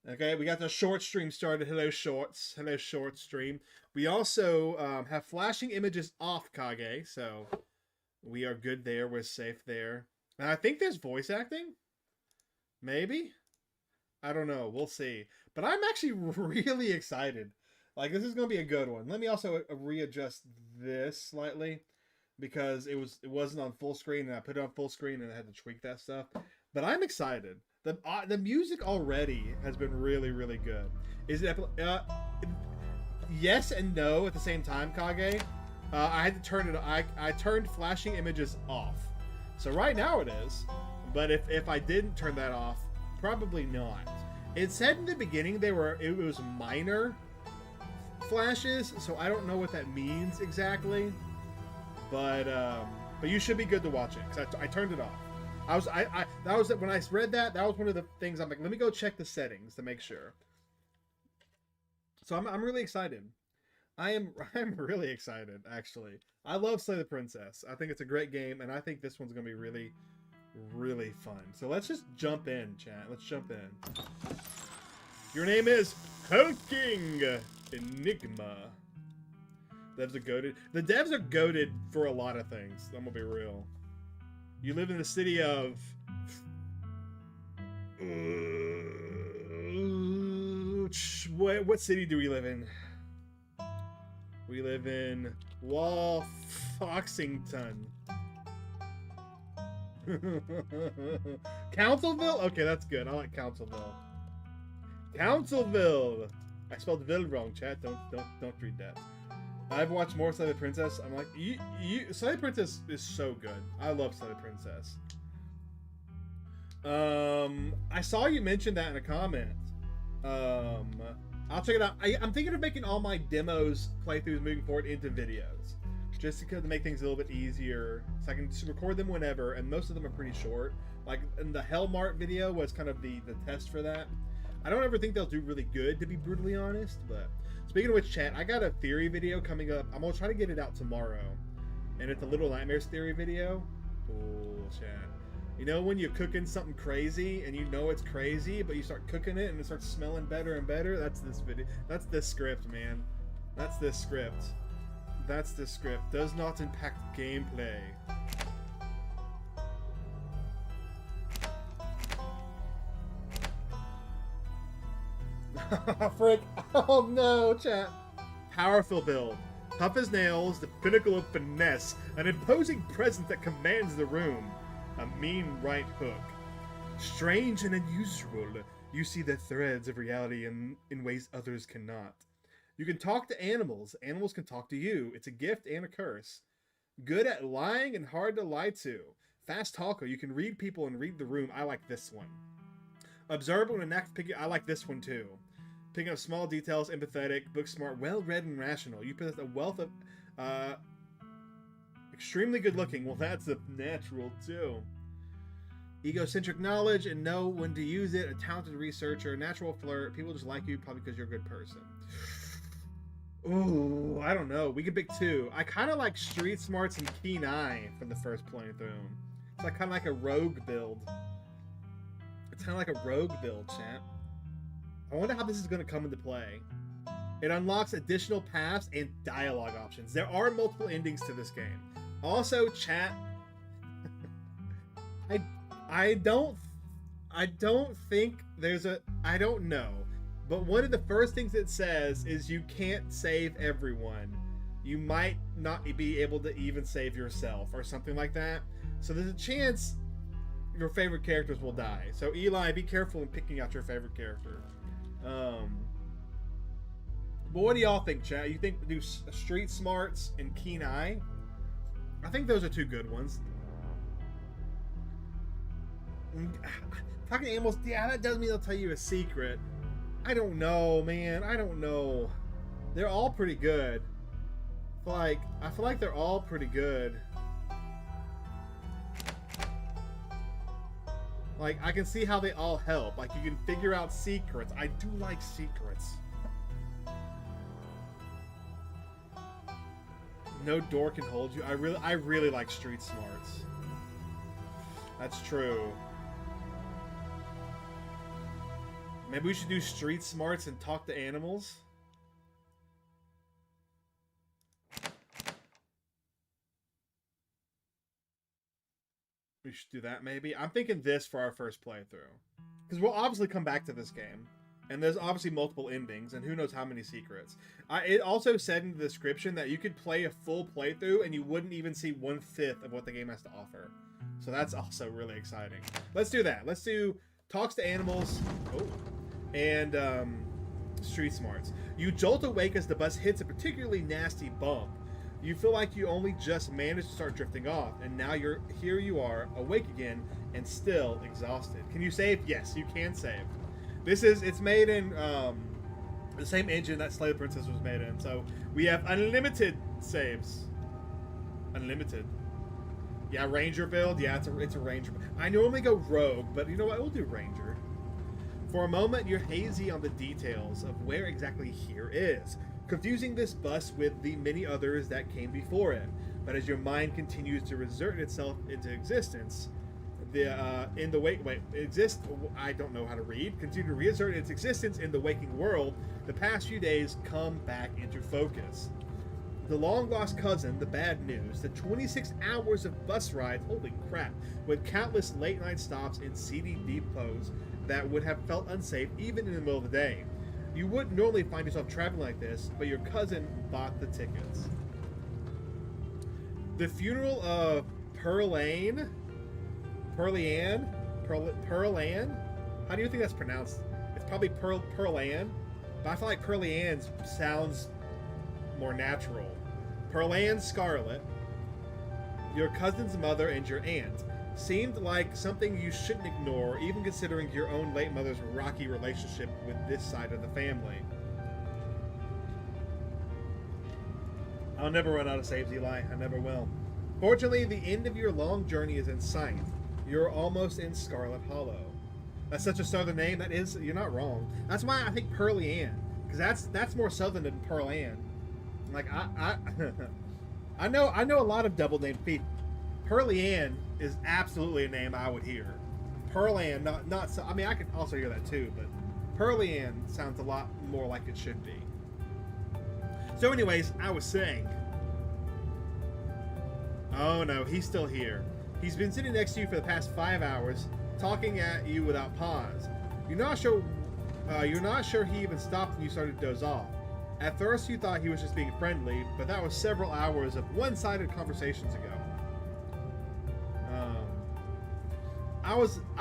Okay, we got the short stream started. Hello, shorts. Hello, short stream. We also have flashing images off, Kage, so we are good there. We're safe there. And I think there's voice acting. Maybe. I don't know. We'll see. But I'm actually really excited. Like, this is going to be a good one. Let me also readjust this slightly because it wasn't on full screen, and I put it on full screen and I had to tweak that stuff. But I'm excited. The music already has been really, really good. Is it yes and no at the same time, Kage? I had to turn it. I turned flashing images off, so right now it is. But if I didn't turn that off, probably not. It said in the beginning it was minor flashes, so I don't know what that means exactly. But you should be good to watch it because I turned it off. That was when I read that was one of the things I'm like, let me go check the settings to make sure. So I'm really excited. I'm really excited actually. I love Slay the Princess. I think it's a great game, and I think this one's gonna be really, really fun. So let's just jump in, chat. Let's jump in. Your name is HulkingEnigma. Devs are goated. The devs are goated for a lot of things. I'm gonna be real. You live in the city of... What city do we live in? We live in Foxington. Councilville? Okay, that's good. I like Councilville. Councilville! I spelled Ville wrong, chat. Don't read that. I've watched more Slay the Princess. I'm like, Slay the Princess is so good. I love Slay the Princess. I saw you mention that in a comment. I'll check it out. I'm thinking of making all my demos, playthroughs moving forward into videos, just to make things a little bit easier, so I can just record them whenever. And most of them are pretty short. Like, and the Hellmart video was kind of the test for that. I don't ever think they'll do really good, to be brutally honest, but. Speaking of which, chat, I got a theory video coming up. I'm going to try to get it out tomorrow. And it's a Little Nightmares theory video. Oh, chat. You know when you're cooking something crazy and you know it's crazy, but you start cooking it and it starts smelling better and better? That's this video. That's this script, man. That's this script. That's this script. Does not impact gameplay. Frick. Oh no, chat. Powerful build. Tough as nails, the pinnacle of finesse, an imposing presence that commands the room. A mean right hook. Strange and unusual, you see the threads of reality in ways others cannot. You can talk to animals. Animals can talk to you. It's a gift and a curse. Good at lying and hard to lie to. Fast talker. You can read people and read the room. I like this one. Observable and act picky. I like this one too. Picking up small details, empathetic, book smart, well-read, and rational. You possess a wealth of extremely good looking. Well, that's a natural too. Egocentric knowledge and know when to use it. A talented researcher, natural flirt. People just like you probably because you're a good person. Ooh, I don't know. We could pick two. I kind of like street smarts and keen eye from the first playthrough. It's like kind of like a rogue build. It's kind of like a rogue build, champ. I wonder how this is going to come into play. It unlocks additional paths and dialogue options. There are multiple endings to this game. Also, chat. I don't think there's a. I don't know. But one of the first things it says is you can't save everyone. You might not be able to even save yourself or something like that. So there's a chance your favorite characters will die. So Eli, be careful in picking out your favorite character. But what do y'all think, chat? You think do street smarts and keen eye? I think those are two good ones. Talking to animals, yeah, that doesn't mean they'll tell you a secret. I don't know, man. I don't know. They're all pretty good. I feel like they're all pretty good. Like, I can see how they all help. Like, you can figure out secrets. I do like secrets. No door can hold you. I really like street smarts. That's true. Maybe we should do street smarts and talk to animals. We should do that maybe. I'm thinking this for our first playthrough. Because we'll obviously come back to this game. And there's obviously multiple endings, and who knows how many secrets. It also said in the description that you could play a full playthrough and you wouldn't even see 1/5 of what the game has to offer. So that's also really exciting. Let's do that. Let's do talks to animals. Oh. And street smarts. You jolt awake as the bus hits a particularly nasty bump. You feel like you only just managed to start drifting off, and now here you are, awake again, and still exhausted. Can you save? Yes, you can save. It's made in the same engine that Slay the Princess was made in, so we have unlimited saves. Unlimited. Yeah, Ranger build. Yeah, it's a Ranger. I normally go Rogue, but you know what? We'll do Ranger. For a moment, you're hazy on the details of where exactly here is, confusing this bus with the many others that came before it. But as your mind continues to resurrect itself into existence, I don't know how to read. Continue to reassert its existence in the waking world. The past few days come back into focus. The long-lost cousin, the bad news, the 26 hours of bus rides, holy crap, with countless late-night stops in seedy depots that would have felt unsafe even in the middle of the day. You wouldn't normally find yourself traveling like this, but your cousin bought the tickets. The funeral of Pearl-Anne? How do you think that's pronounced? It's probably Pearl-Anne, but I feel like Pearl-Anne sounds more natural. Pearl-Anne Scarlet, your cousin's mother and your aunt, seemed like something you shouldn't ignore, even considering your own late mother's rocky relationship with this side of the family. I'll never run out of saves, Eli. I never will. Fortunately, the end of your long journey is in sight. You're almost in Scarlet Hollow. That's such a southern name. That is, you're not wrong. That's why I think Pearly-Ann, because that's more southern than Pearl-Ann. Like I know a lot of double named people. Pearly-Ann is absolutely a name I would hear. Pearl-Ann, not so. I mean, I could also hear that too, but Pearly-Ann sounds a lot more like it should be. So, anyways, I was saying. Oh no, he's still here. He's been sitting next to you for the past 5 hours, talking at you without pause. You're not sure he even stopped when you started to doze off. At first, you thought he was just being friendly, but that was several hours of one-sided conversations ago. I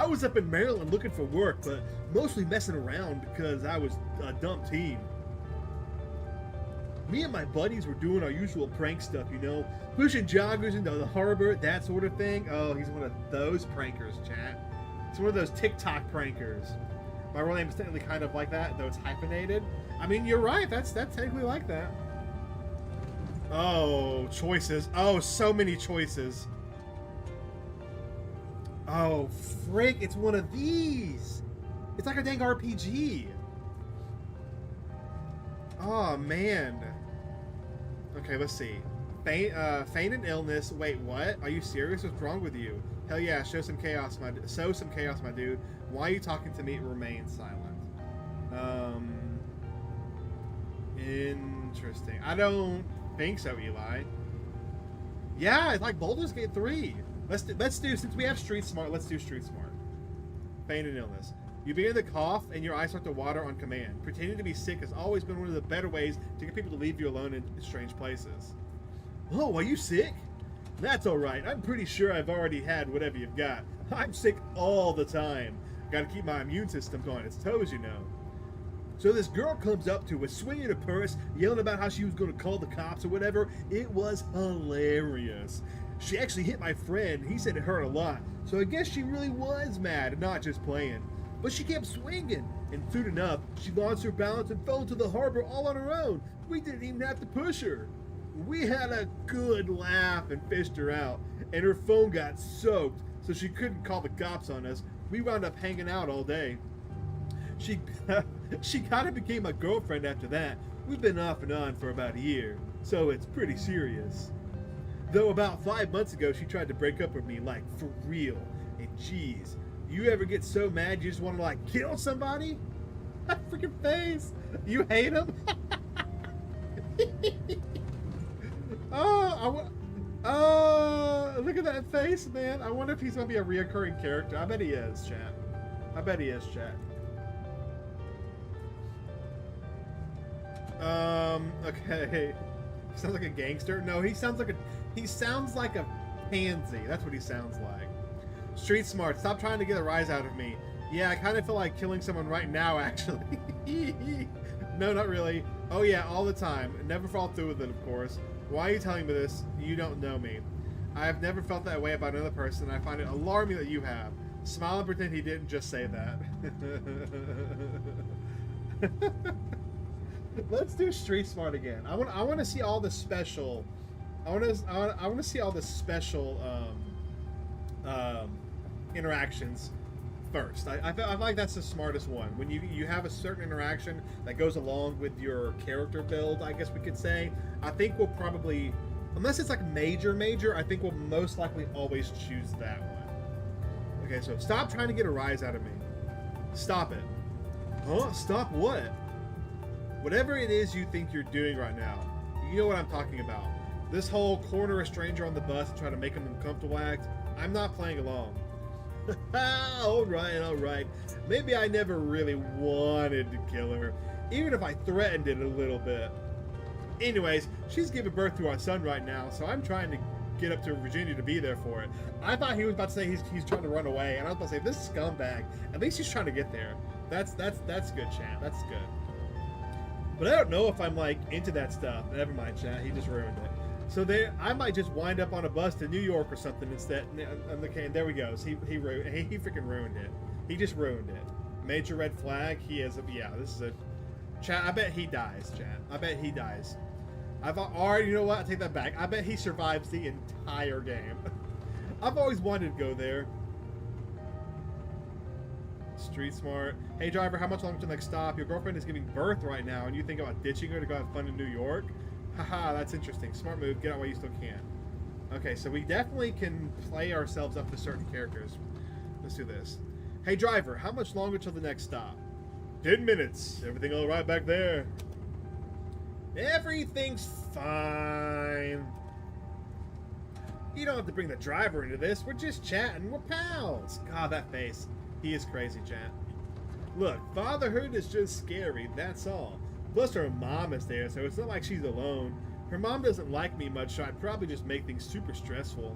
was up in Maryland looking for work, but mostly messing around because I was a dumb teen. Me and my buddies were doing our usual prank stuff, you know, pushing joggers into the harbor, that sort of thing. Oh, he's one of those prankers, chat. It's one of those TikTok prankers. My real name is technically kind of like that, though it's hyphenated. I mean, you're right. That's technically like that. Oh, choices. Oh, so many choices. Oh, frick. It's one of these. It's like a dang RPG. Oh, man. Okay, let's see. Feign and illness. Wait, what? Are you serious? What's wrong with you? Hell yeah, sow some chaos, my dude. Why are you talking to me? Remain silent. Interesting. I don't think so, Eli. Yeah, it's like Baldur's Gate 3. Let's do since we have Street Smart, let's do Street Smart. Feign and illness. You begin to cough and your eyes start to water on command. Pretending to be sick has always been one of the better ways to get people to leave you alone in strange places. Oh, are you sick? That's alright. I'm pretty sure I've already had whatever you've got. I'm sick all the time. Gotta keep my immune system on its toes, you know. So this girl comes up to us, swinging a purse, yelling about how she was going to call the cops or whatever. It was hilarious. She actually hit my friend. He said it hurt a lot. So I guess she really was mad and not just playing. But she kept swinging. And soon enough, she lost her balance and fell into the harbor all on her own. We didn't even have to push her. We had a good laugh and fished her out. And her phone got soaked, so she couldn't call the cops on us. We wound up hanging out all day. She kind of became my girlfriend after that. We've been off and on for about a year, so it's pretty serious. Though about 5 months ago, she tried to break up with me, like, for real. And geez, you ever get so mad you just want to, like, kill somebody? That freaking face. You hate him? Oh, look at that face, man. I wonder if he's going to be a reoccurring character. I bet he is, chat. I bet he is, chat. Okay. He sounds like a gangster. No, he sounds like a pansy. That's what he sounds like. Street smart. Stop trying to get a rise out of me. Yeah, I kind of feel like killing someone right now, actually. No, not really. Oh yeah, all the time. Never fall through with it, of course. Why are you telling me this? You don't know me. I have never felt that way about another person. I find it alarming that you have. Smile and pretend he didn't just say that. Let's do street smart again. I want to see all the special. I want to see all the special interactions first. I feel like that's the smartest one. When you have a certain interaction that goes along with your character build, I guess we could say. I think we'll probably, unless it's like major, I think we'll most likely always choose that one. Okay, so stop trying to get a rise out of me. Stop it. Huh? Stop what? Whatever it is you think you're doing right now, you know what I'm talking about. This whole corner a stranger on the bus and try to make him uncomfortable act, I'm not playing along. Alright. Maybe I never really wanted to kill her, even if I threatened it a little bit. Anyways, she's giving birth to our son right now, so I'm trying to get up to Virginia to be there for it. I thought he was about to say he's trying to run away, and I was about to say, this scumbag, at least he's trying to get there. That's good, chat. That's good. But I don't know if I'm like into that stuff. Never mind, chat. He just ruined it. So I might just wind up on a bus to New York or something instead. Okay, and there we go. So he freaking ruined it. He just ruined it. Major red flag. He is. Yeah, this is a. Chat. I bet he dies, chat. I bet he dies. You know what? I take that back. I bet he survives the entire game. I've always wanted to go there. Street smart. Hey driver, how much longer to the next stop? Your girlfriend is giving birth right now, and you think about ditching her to go have fun in New York? Haha, that's interesting. Smart move. Get out while you still can. Okay, so we definitely can play ourselves up to certain characters. Let's do this. Hey driver, how much longer till the next stop? 10 minutes. Everything all right back there? Everything's fine. You don't have to bring the driver into this. We're just chatting. We're pals. God, that face. He is crazy, chat. Look, fatherhood is just scary, that's all. Plus her mom is there, so it's not like she's alone. Her mom doesn't like me much, so I'd probably just make things super stressful.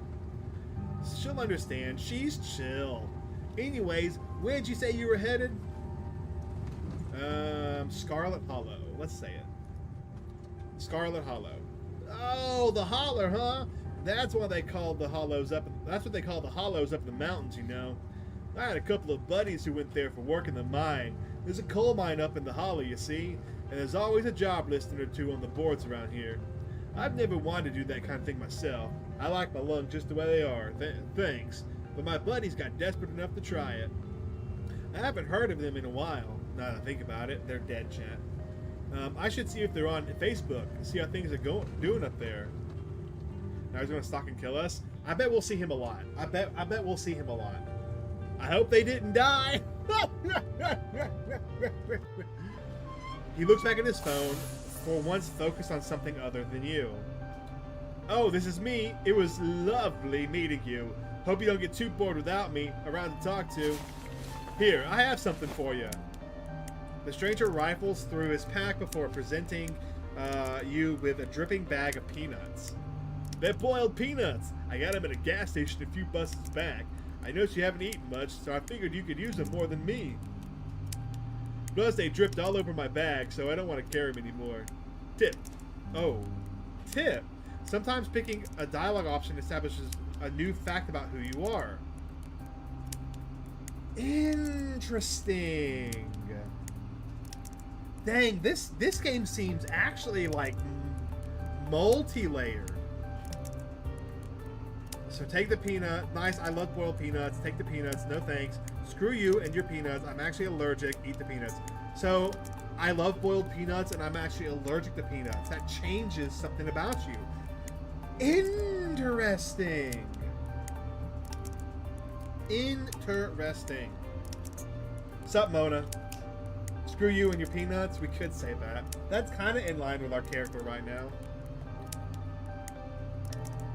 She'll understand. She's chill. Anyways, where'd you say you were headed? Scarlet Hollow. Let's say it. Scarlet Hollow. Oh, the holler, huh? That's what they call the hollows up. That's what they call the hollows up in the mountains, you know. I had a couple of buddies who went there for work in the mine. There's a coal mine up in the hollow, you see, and there's always a job listing or two on the boards around here. I've never wanted to do that kind of thing myself. I like my lungs just the way they are, thanks, but my buddies got desperate enough to try it. I haven't heard of them in a while, now that I think about it. They're dead, chat. I should see if they're on Facebook and see how things are doing up there. Now he's going to stalk and kill us? I bet we'll see him a lot. I bet we'll see him a lot. I hope they didn't die. He looks back at his phone, for once focused on something other than you. Oh, this is me. It was lovely meeting you. Hope you don't get too bored without me around to talk to. Here, I have something for you. The stranger rifles through his pack before presenting you with a dripping bag of peanuts. They're boiled peanuts. I got them at a gas station a few buses back. I noticed you haven't eaten much, so I figured you could use them more than me. Plus, they dripped all over my bag, so I don't want to carry them anymore. Tip. Oh. Tip. Sometimes picking a dialogue option establishes a new fact about who you are. Interesting. Dang, this game seems actually like multi-layered. So take the peanut. Nice, I love boiled peanuts. Take the peanuts. No thanks. Screw you and your peanuts. I'm actually allergic. Eat the peanuts. So I love boiled peanuts and I'm actually allergic to peanuts. That changes something about you. Interesting. Interesting. Sup, Mona? Screw you and your peanuts. We could say that. That's kind of in line with our character right now.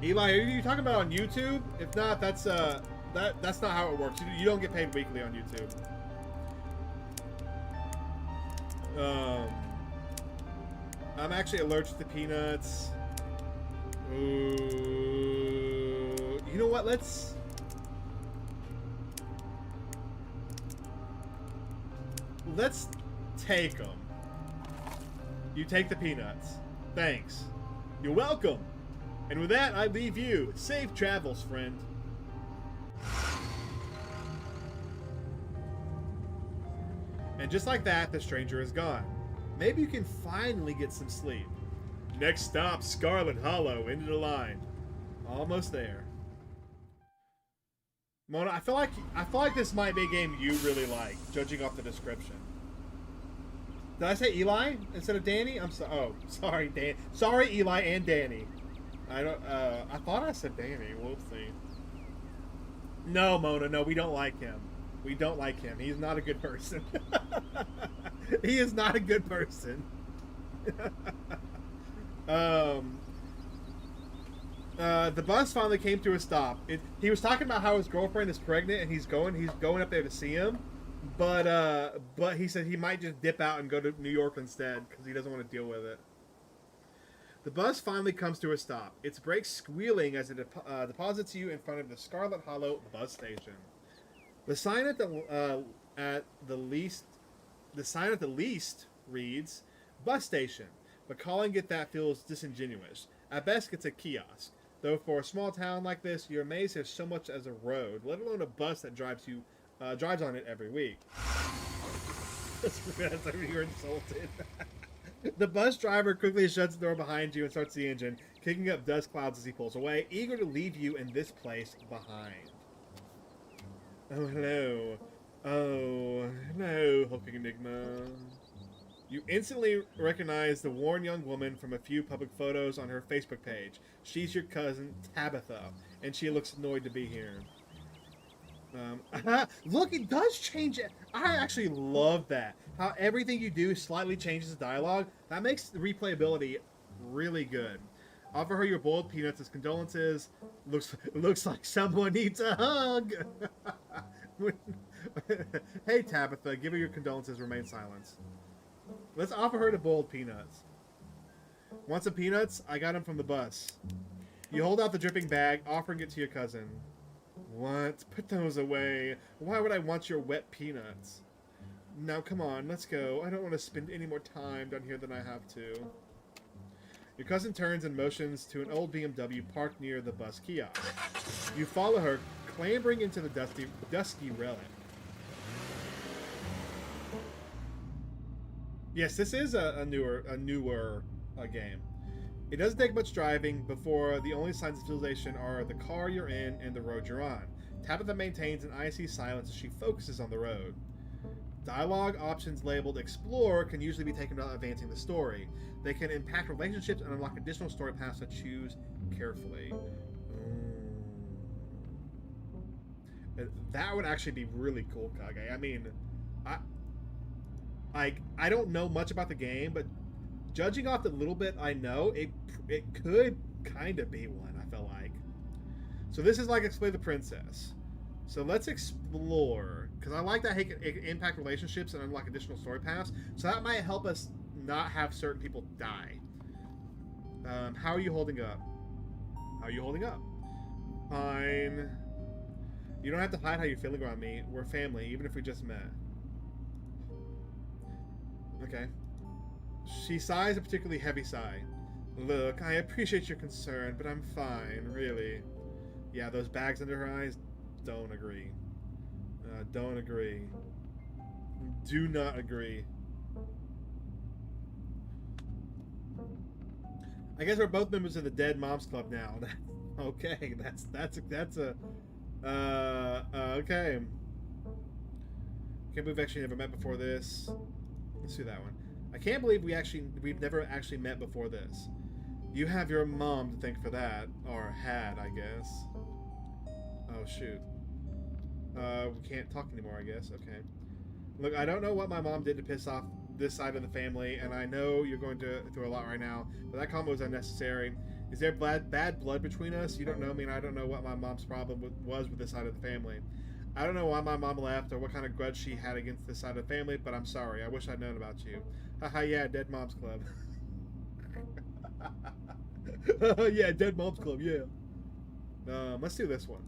Eli, are you talking about on YouTube? If not, that's not how it works. You don't get paid weekly on YouTube. I'm actually allergic to peanuts. Ooh, you know what? Let's take them. You take the peanuts. Thanks. You're welcome. And with that, I leave you. Safe travels, friend. And just like that, the stranger is gone. Maybe you can finally get some sleep. Next stop, Scarlet Hollow, into the line. Almost there. Mona, I feel like this might be a game you really like, judging off the description. Did I say Eli instead of Danny? Oh, sorry, Dan. Sorry, Eli and Danny. I thought I said Danny. We'll see. No, Mona, no, we don't like him. We don't like him. He's not a good person. He is not a good person. The bus finally came to a stop. He was talking about how his girlfriend is pregnant and he's going up there to see him, but he said he might just dip out and go to New York instead because he doesn't want to deal with it. The bus finally comes to a stop. Its brakes squealing as it deposits you in front of the Scarlet Hollow bus station. The sign at the least reads bus station, but calling it that feels disingenuous. At best, it's a kiosk. Though for a small town like this, you're amazed there's so much as a road, let alone a bus that drives on it every week. You're insulted. The bus driver quickly shuts the door behind you and starts the engine, kicking up dust clouds as he pulls away, eager to leave you in this place behind. Oh, hello. Oh, hello, HulkingEnigma. You instantly recognize the worn young woman from a few public photos on her Facebook page. She's your cousin, Tabitha, and she looks annoyed to be here. Look, it does change it. I actually love that. How everything you do slightly changes the dialogue. That makes the replayability really good. Offer her your boiled peanuts as condolences. Looks like someone needs a hug. Hey, Tabitha, give her your condolences. Remain silent. Let's offer her the boiled peanuts. Want some peanuts? I got them from the bus. You hold out the dripping bag, offering it to your cousin. What? Put those away. Why would I want your wet peanuts? Now, come on, let's go. I don't want to spend any more time down here than I have to. Your cousin turns and motions to an old BMW parked near the bus kiosk. You follow her, clambering into the dusky relic. Yes, this is a newer game. It doesn't take much driving before the only signs of civilization are the car you're in and the road you're on. Tabitha maintains an icy silence as she focuses on the road. Dialogue options labeled Explore can usually be taken without advancing the story. They can impact relationships and unlock additional story paths, so choose carefully. That would actually be really cool, Kage. I mean, I don't know much about the game, but judging off the little bit I know, it could kind of be one, I feel like. So this is like Explore the Princess. So let's explore, because I like that it can impact relationships and unlock additional story paths. So that might help us not have certain people die. How are you holding up? How are you holding up? Fine. You don't have to hide how you're feeling around me. We're family, even if we just met. Okay. She sighs a particularly heavy sigh. Look, I appreciate your concern, but I'm fine, really. Yeah, those bags under her eyes, don't agree. Don't agree. Do not agree. I guess we're both members of the Dead Moms Club now. Okay, that's a okay. Can't believe we actually never met before this. Let's do that one. I can't believe we've never actually met before this. You have your mom to thank for that, or had, I guess. Oh shoot. We can't talk anymore, I guess. Okay. Look, I don't know what my mom did to piss off this side of the family, and I know you're going through a lot right now, but that comment was unnecessary. Is there bad blood between us? You don't know me, and I don't know what my mom's problem was with this side of the family. I don't know why my mom left or what kind of grudge she had against this side of the family, but I'm sorry. I wish I'd known about you. Haha, yeah, Dead Moms Club. Yeah, Dead Moms Club, yeah. Let's do this one.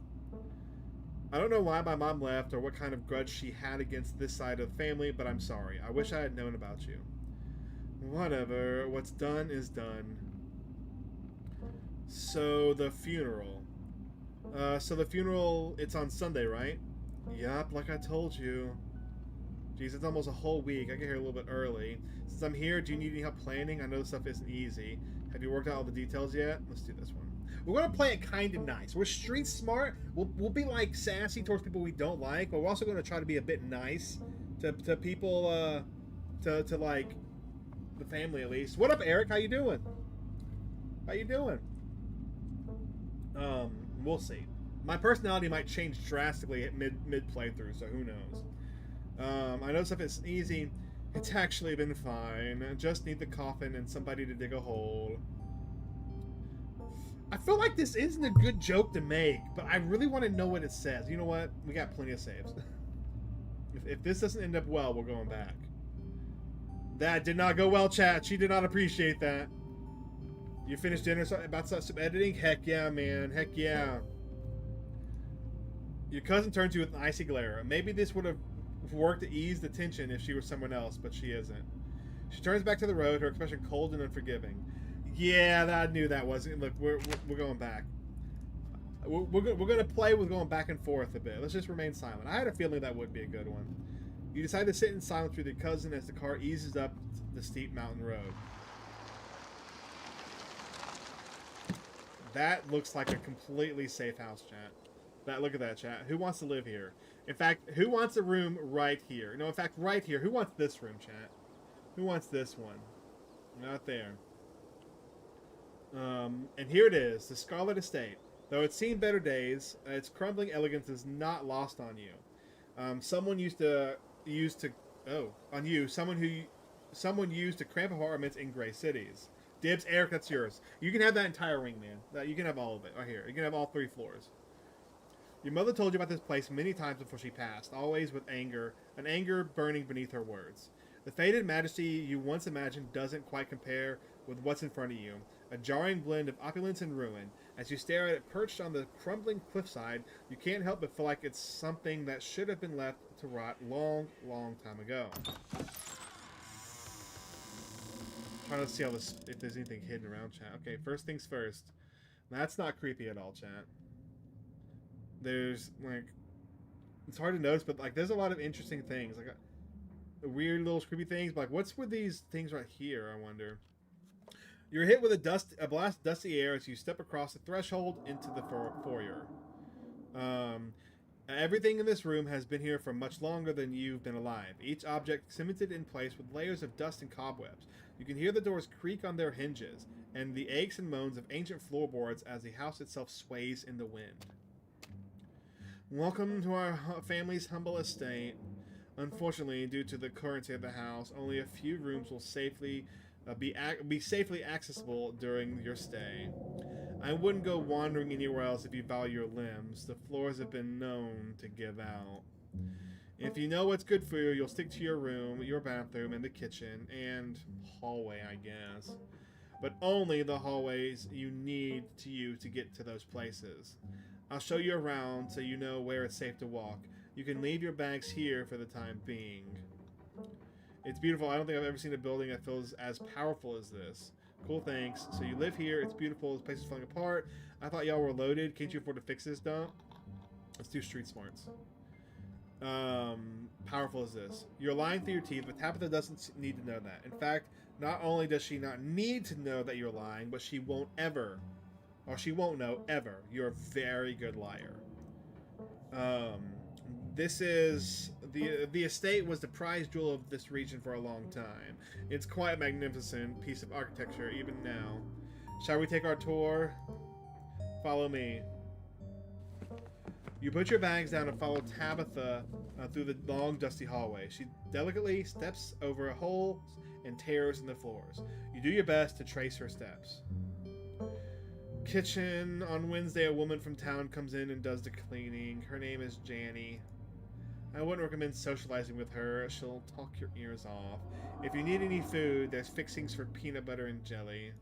I don't know why my mom left or what kind of grudge she had against this side of the family, but I'm sorry. I wish I had known about you. Whatever. What's done is done. So, the funeral. It's on Sunday, right? Yup, like I told you. Jeez, it's almost a whole week. I get here a little bit early. Since I'm here, do you need any help planning? I know this stuff isn't easy. Have you worked out all the details yet? Let's do this one. We're gonna play it kind of nice. We're street smart. We'll be like sassy towards people we don't like, but we're also gonna try to be a bit nice to people to like the family at least. What up, Eric? How you doing? How you doing? We'll see. My personality might change drastically at mid playthrough, so who knows? I know stuff isn't easy. It's actually been fine. I just need the coffin and somebody to dig a hole. I feel like this isn't a good joke to make, but I really want to know what it says. You know what? We got plenty of saves. If this doesn't end up well, we're going back. That did not go well, chat. She did not appreciate that. You finished dinner, about to start some editing? Heck yeah, man. Heck yeah. Your cousin turned to you with an icy glare. Maybe this would have worked to ease the tension if she were someone else, but she isn't. She turns back to the road, her expression cold and unforgiving. Yeah, I knew that wasn't. Look, we're going back. We're going to play with going back and forth a bit. Let's just remain silent. I had a feeling that would be a good one. You decide to sit in silence with your cousin as the car eases up the steep mountain road. That looks like a completely safe house, chat. Look at that, chat. Who wants to live here? In fact, who wants a room right here? No, in fact, right here. Who wants this room, chat? Who wants this one? Not there. And here it is, the Scarlet Estate. Though it's seen better days, its crumbling elegance is not lost on you. Someone used to cramp apartments in gray cities. Dibs, Eric, that's yours. You can have that entire wing, man. You can have all of it right here. You can have all 3 floors. Your mother told you about this place many times before she passed, always with anger, an anger burning beneath her words. The faded majesty you once imagined doesn't quite compare with what's in front of you, a jarring blend of opulence and ruin. As you stare at it perched on the crumbling cliffside, you can't help but feel like it's something that should have been left to rot long, long time ago. Trying to see if there's anything hidden around, chat. Okay, first things first. That's not creepy at all, chat. There's, like, it's hard to notice, but, like, there's a lot of interesting things. Like, weird little creepy things. But, like, what's with these things right here, I wonder? You're hit with a blast of dusty air as you step across the threshold into the foyer. Everything in this room has been here for much longer than you've been alive. Each object cemented in place with layers of dust and cobwebs. You can hear the doors creak on their hinges, and the aches and moans of ancient floorboards as the house itself sways in the wind. Welcome to our family's humble estate. Unfortunately, due to the currency of the house, only a few rooms will be safely accessible during your stay. I wouldn't go wandering anywhere else if you value your limbs. The floors have been known to give out. If you know what's good for you, you'll stick to your room, your bathroom, and the kitchen, and hallway, I guess. But only the hallways you need to get to those places. I'll show you around so you know where it's safe to walk. You can leave your bags here for the time being. It's beautiful. I don't think I've ever seen a building that feels as powerful as this. Cool, thanks. So you live here. It's beautiful. This place is falling apart. I thought y'all were loaded. Can't you afford to fix this dump? Let's do street smarts. Powerful as this. You're lying through your teeth, but Tabitha doesn't need to know that. In fact, not only does she not need to know that you're lying, but she won't know ever. You're a very good liar. This is the estate was the prize jewel of this region for a long time. It's quite a magnificent piece of architecture even now. Shall we take our tour? Follow me. You put your bags down and follow Tabitha through the long, dusty hallway. She delicately steps over holes and tears in the floors. You do your best to trace her steps. Kitchen. On Wednesday, a woman from town comes in and does the cleaning. Her name is Janny. I wouldn't recommend socializing with her. She'll talk your ears off. If you need any food, there's fixings for peanut butter and jelly.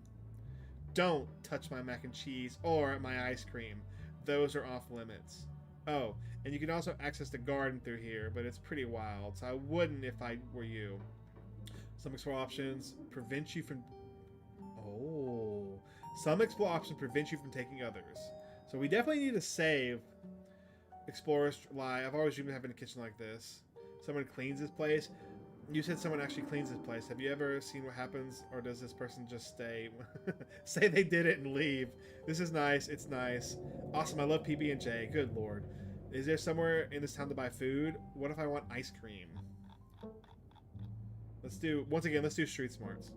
Don't touch my mac and cheese or my ice cream. Those are off limits. Oh, and you can also access the garden through here, but it's pretty wild, so I wouldn't if I were you. Some explore options prevent you from... Oh. Some explore options prevent you from taking others. So we definitely need to save. Explorers lie. I've always dreamed of having a kitchen like this. Someone cleans this place. You said someone actually cleans this place. Have you ever seen what happens, or does this person just stay? Say they did it and leave. This is nice. It's nice. Awesome. I love PB&J. Good lord. Is there somewhere in this town to buy food? What if I want ice cream? Let's do, once again, let's do street smarts.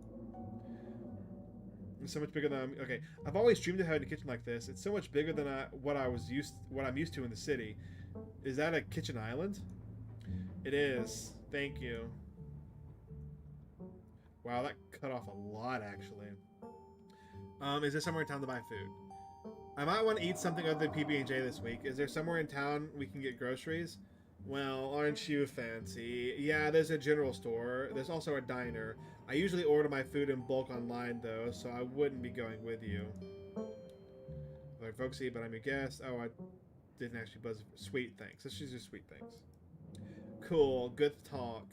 It's so much bigger than okay. I've always dreamed of having a kitchen like this. It's so much bigger than what I'm used to in the city. Is that a kitchen island? It is. Thank you. Wow, that cut off a lot, actually. Is there somewhere in town to buy food? I might want to eat something other than PB&J this week. Is there somewhere in town we can get groceries? Well, aren't you fancy? Yeah, there's a general store. There's also a diner. I usually order my food in bulk online, though, so I wouldn't be going with you. Very folksy, but I'm your guest. Oh, I didn't actually buzz. Sweet, thanks. Let's just do sweet things. Cool. Good talk.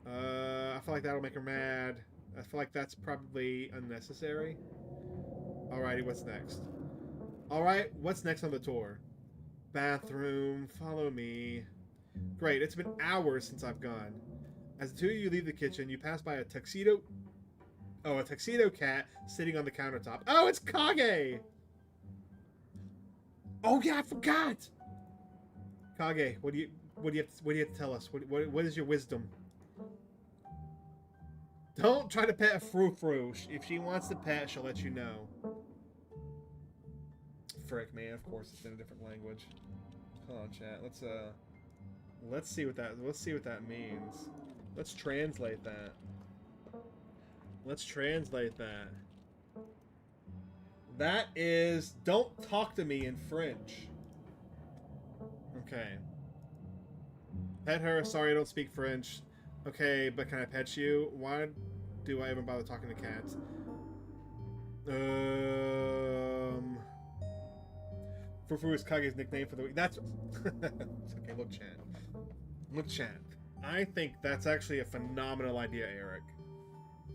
I feel like that'll make her mad. I feel like that's probably unnecessary. Alrighty, what's next? Alright, what's next on the tour? Bathroom, follow me. Great, it's been hours since I've gone. As the two of you leave the kitchen, you pass by a tuxedo cat sitting on the countertop. Oh, it's Kage! Oh yeah, I forgot! Kage, what do you have to tell us? What is your wisdom? Don't try to pet a frou-frou. If she wants to pet, she'll let you know. Frick, man. Of course, it's in a different language. Hold on, chat. Let's see what that means. Let's translate that. Let's translate that. That is, don't talk to me in French. Okay. Pet her. Sorry, I don't speak French. Okay, but can I pet you? Why do I even bother talking to cats? Frou-frou is Kage's nickname for the week. That's... okay, look, chat. Look, chat. I think that's actually a phenomenal idea, Eric.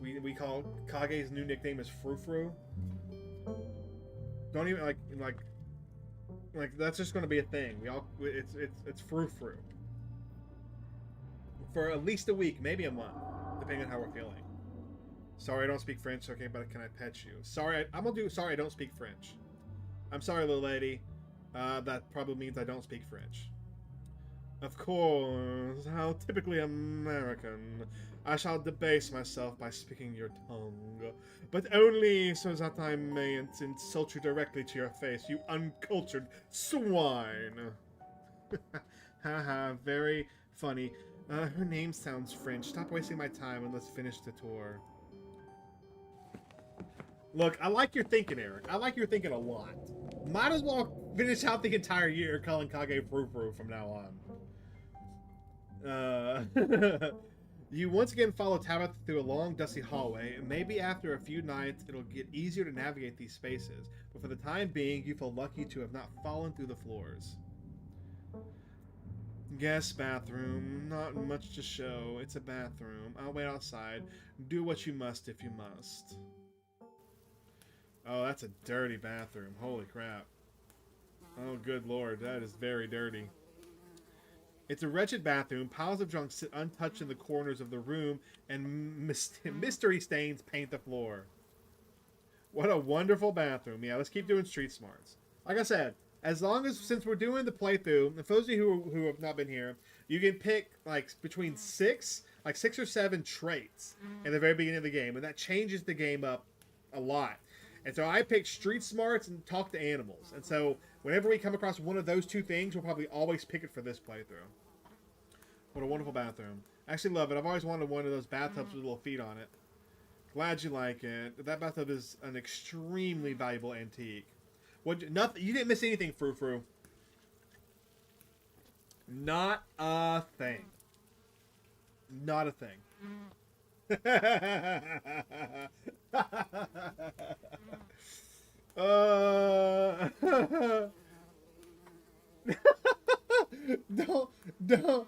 We call Kage's new nickname is Frou-frou. Don't even, like, that's just going to be a thing. It's Frou-frou. For at least a week, maybe a month, depending on how we're feeling. Sorry, I don't speak French. Okay, but can I pet you? Sorry, I'm gonna do. Sorry, I don't speak French. I'm sorry, little lady. That probably means I don't speak French. Of course, how typically American. I shall debase myself by speaking your tongue, but only so that I mayn't insult you directly to your face, you uncultured swine. Haha, very funny. Her name sounds French. Stop wasting my time and let's finish the tour. Look, I like your thinking, Eric. I like your thinking a lot. Might as well finish out the entire year calling Kage Frou-frou from now on. You once again follow Tabitha through a long, dusty hallway, and maybe after a few nights it'll get easier to navigate these spaces, but for the time being, you feel lucky to have not fallen through the floors. Guest bathroom. Not much to show. It's a bathroom. I'll wait outside. Do what you must if you must. Oh, that's a dirty bathroom. Holy crap. Oh, good lord. That is very dirty. It's a wretched bathroom. Piles of junk sit untouched in the corners of the room, and mystery stains paint the floor. What a wonderful bathroom. Yeah, let's keep doing street smarts. Like I said, as long as, since we're doing the playthrough, and for those of you who have not been here, you can pick, like, between six or seven traits in the very beginning of the game, and that changes the game up a lot. And so I picked street smarts and talk to animals. And so Whenever we come across one of those two things, we'll probably always pick it for this playthrough. What a wonderful bathroom. I actually love it. I've always wanted one of those bathtubs with little feet on it. Glad you like it. That bathtub is an extremely valuable antique. Nothing. You didn't miss anything, Frou Frou. Not a thing. Not a thing. Don't.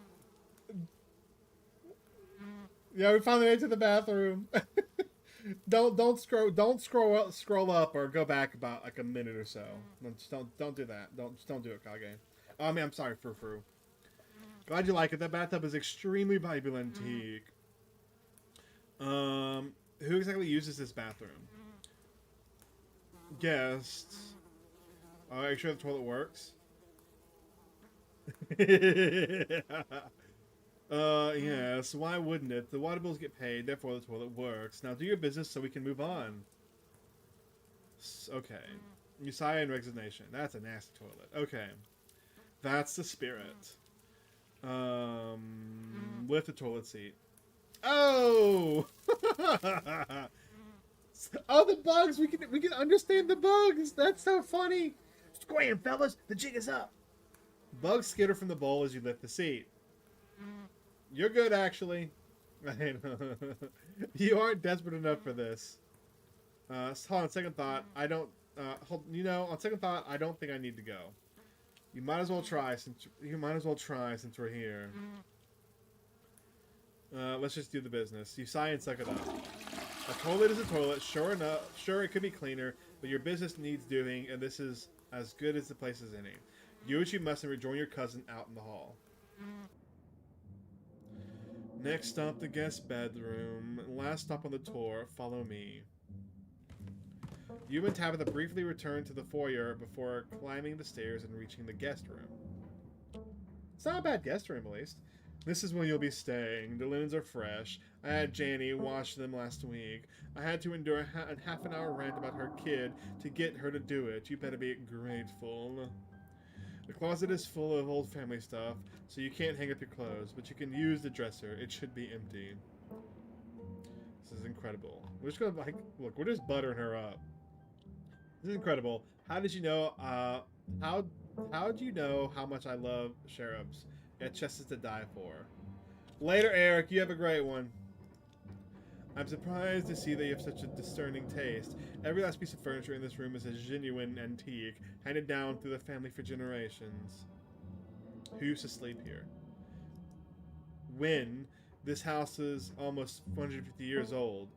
Yeah, we finally made it to the bathroom. Don't scroll up or go back about like a minute or so. Don't do that. Don't do it, Kage. I mean, I'm sorry, Frou Frou. Glad you like it. That bathtub is extremely valuable antique. Who exactly uses this bathroom? Guests. Are you sure the toilet works? Yes, why wouldn't it? The water bills get paid, therefore the toilet works. Now do your business so we can move on. Okay. You sigh in resignation. That's a nasty toilet. Okay. That's the spirit. Lift the toilet seat. Oh! Oh, the bugs! We can understand the bugs! That's so funny! Scram, fellas! The jig is up! Bugs skitter from the bowl as you lift the seat. You're good, actually. You aren't desperate enough for this. On second thought, I don't... on second thought, I don't think I need to go. You might as well try since we're here. Let's just do the business. You sigh and suck it up. A toilet is a toilet. Sure enough, sure it could be cleaner, but your business needs doing, and this is as good as the place is any. Do what you must and rejoin your cousin out in the hall. Next stop, the guest bedroom. Last stop on the tour. Follow me. You and Tabitha briefly return to the foyer before climbing the stairs and reaching the guest room. It's not a bad guest room, at least. This is where you'll be staying. The linens are fresh. I had Janie wash them last week. I had to endure a half an hour rant about her kid to get her to do it. You better be grateful. The closet is full of old family stuff, so you can't hang up your clothes, but you can use the dresser. It should be empty. This is incredible. We're just gonna, like, look, we're just buttering her up. This is incredible. How did you know, how do you know how much I love cherubs? Got chests to die for. Later, Eric. You have a great one. I'm surprised to see that you have such a discerning taste. Every last piece of furniture in this room is a genuine antique, handed down through the family for generations. Who used to sleep here? When? This house is almost 150 years old.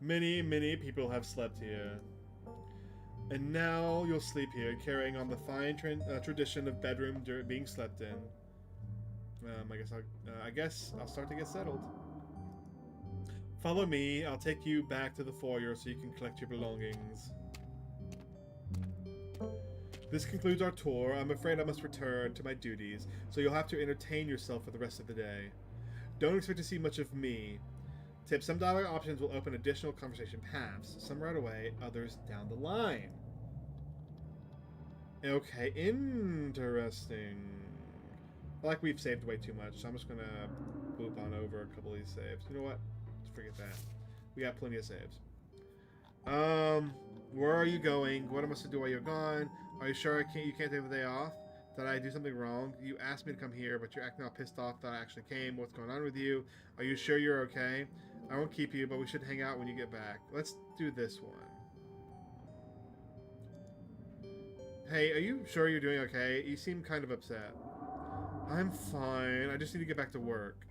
Many people have slept here. And now you'll sleep here, carrying on the fine tradition of bedroom being slept in. I guess I'll start to get settled. Follow me. I'll take you back to the foyer so you can collect your belongings. This concludes our tour. I'm afraid I must return to my duties, so you'll have to entertain yourself for the rest of the day. Don't expect to see much of me. Tip: some dialogue options will open additional conversation paths. Some right away, others down the line. Okay, interesting. I feel like we've saved way too much, so I'm just gonna boop on over a couple of these saves. You know what? Just forget that. We got plenty of saves. Where are you going? What am I supposed to do while you're gone? Are you sure you can't take the day off? Did I do something wrong? You asked me to come here, but you're acting all pissed off that I actually came. What's going on with you? Are you sure you're okay? I won't keep you, but we should hang out when you get back. Let's do this one. Hey, are you sure you're doing okay? You seem kind of upset. I'm fine. I just need to get back to work.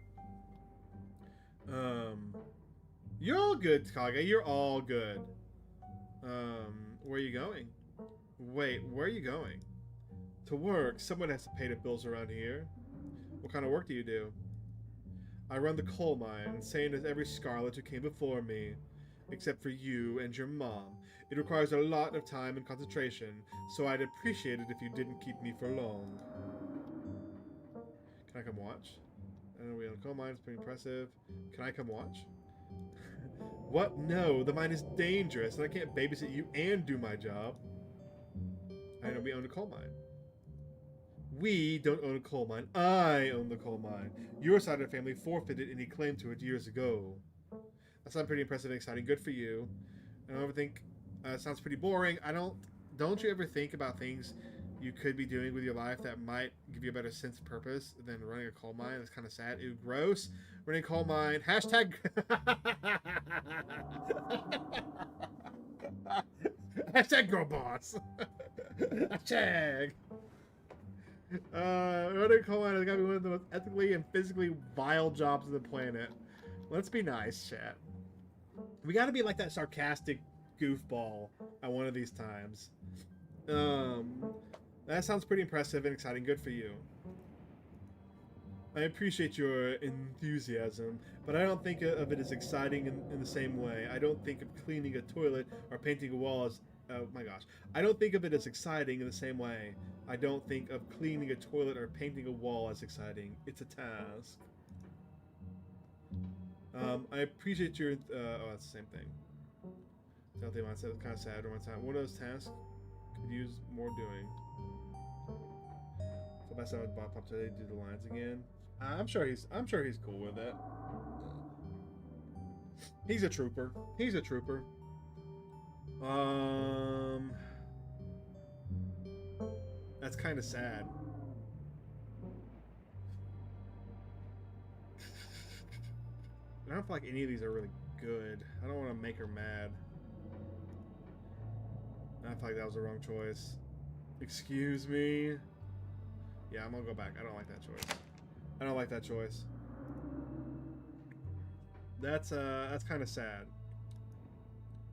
You're all good, Kage. You're all good. Where are you going? Wait, where are you going? To work. Someone has to pay the bills around here. What kind of work do you do? I run the coal mine, same as every Scarlet who came before me. Except for you and your mom. It requires a lot of time and concentration, so I'd appreciate it if you didn't keep me for long. Can I come watch? I don't know, we on coal mine, it's pretty impressive. Can I come watch? What? No, the mine is dangerous, and I can't babysit you and do my job. I know we own a coal mine. We don't own a coal mine. I own the coal mine. Your side of the family forfeited any claim to it years ago. That sounds pretty impressive and exciting. Good for you. I don't ever think sounds pretty boring. Don't you ever think about things you could be doing with your life that might give you a better sense of purpose than running a coal mine? It's kind of sad. Ew, gross. Running a coal mine. Hashtag. Hashtag girl boss. Hashtag. Running a coal mine has got to be one of the most ethically and physically vile jobs on the planet. Let's be nice, chat. We got to be like that sarcastic goofball at one of these times. That sounds pretty impressive and exciting. Good for you. I appreciate your enthusiasm, but I don't think of it as exciting in the same way. I don't think of cleaning a toilet or painting a wall as... Oh my gosh. I don't think of it as exciting in the same way. I don't think of cleaning a toilet or painting a wall as exciting. It's a task. I appreciate your... oh, that's the same thing. Healthy mindset. It's kind of sad. One of those tasks could use more doing. So by someone Bob Pop today, do the lines again. I'm sure he's cool with it. He's a trooper. He's a trooper. That's kind of sad. I don't feel like any of these are really good. I don't want to make her mad. I feel like that was the wrong choice. Excuse me. Yeah, I'm gonna go back. I don't like that choice. I don't like that choice. That's kind of sad.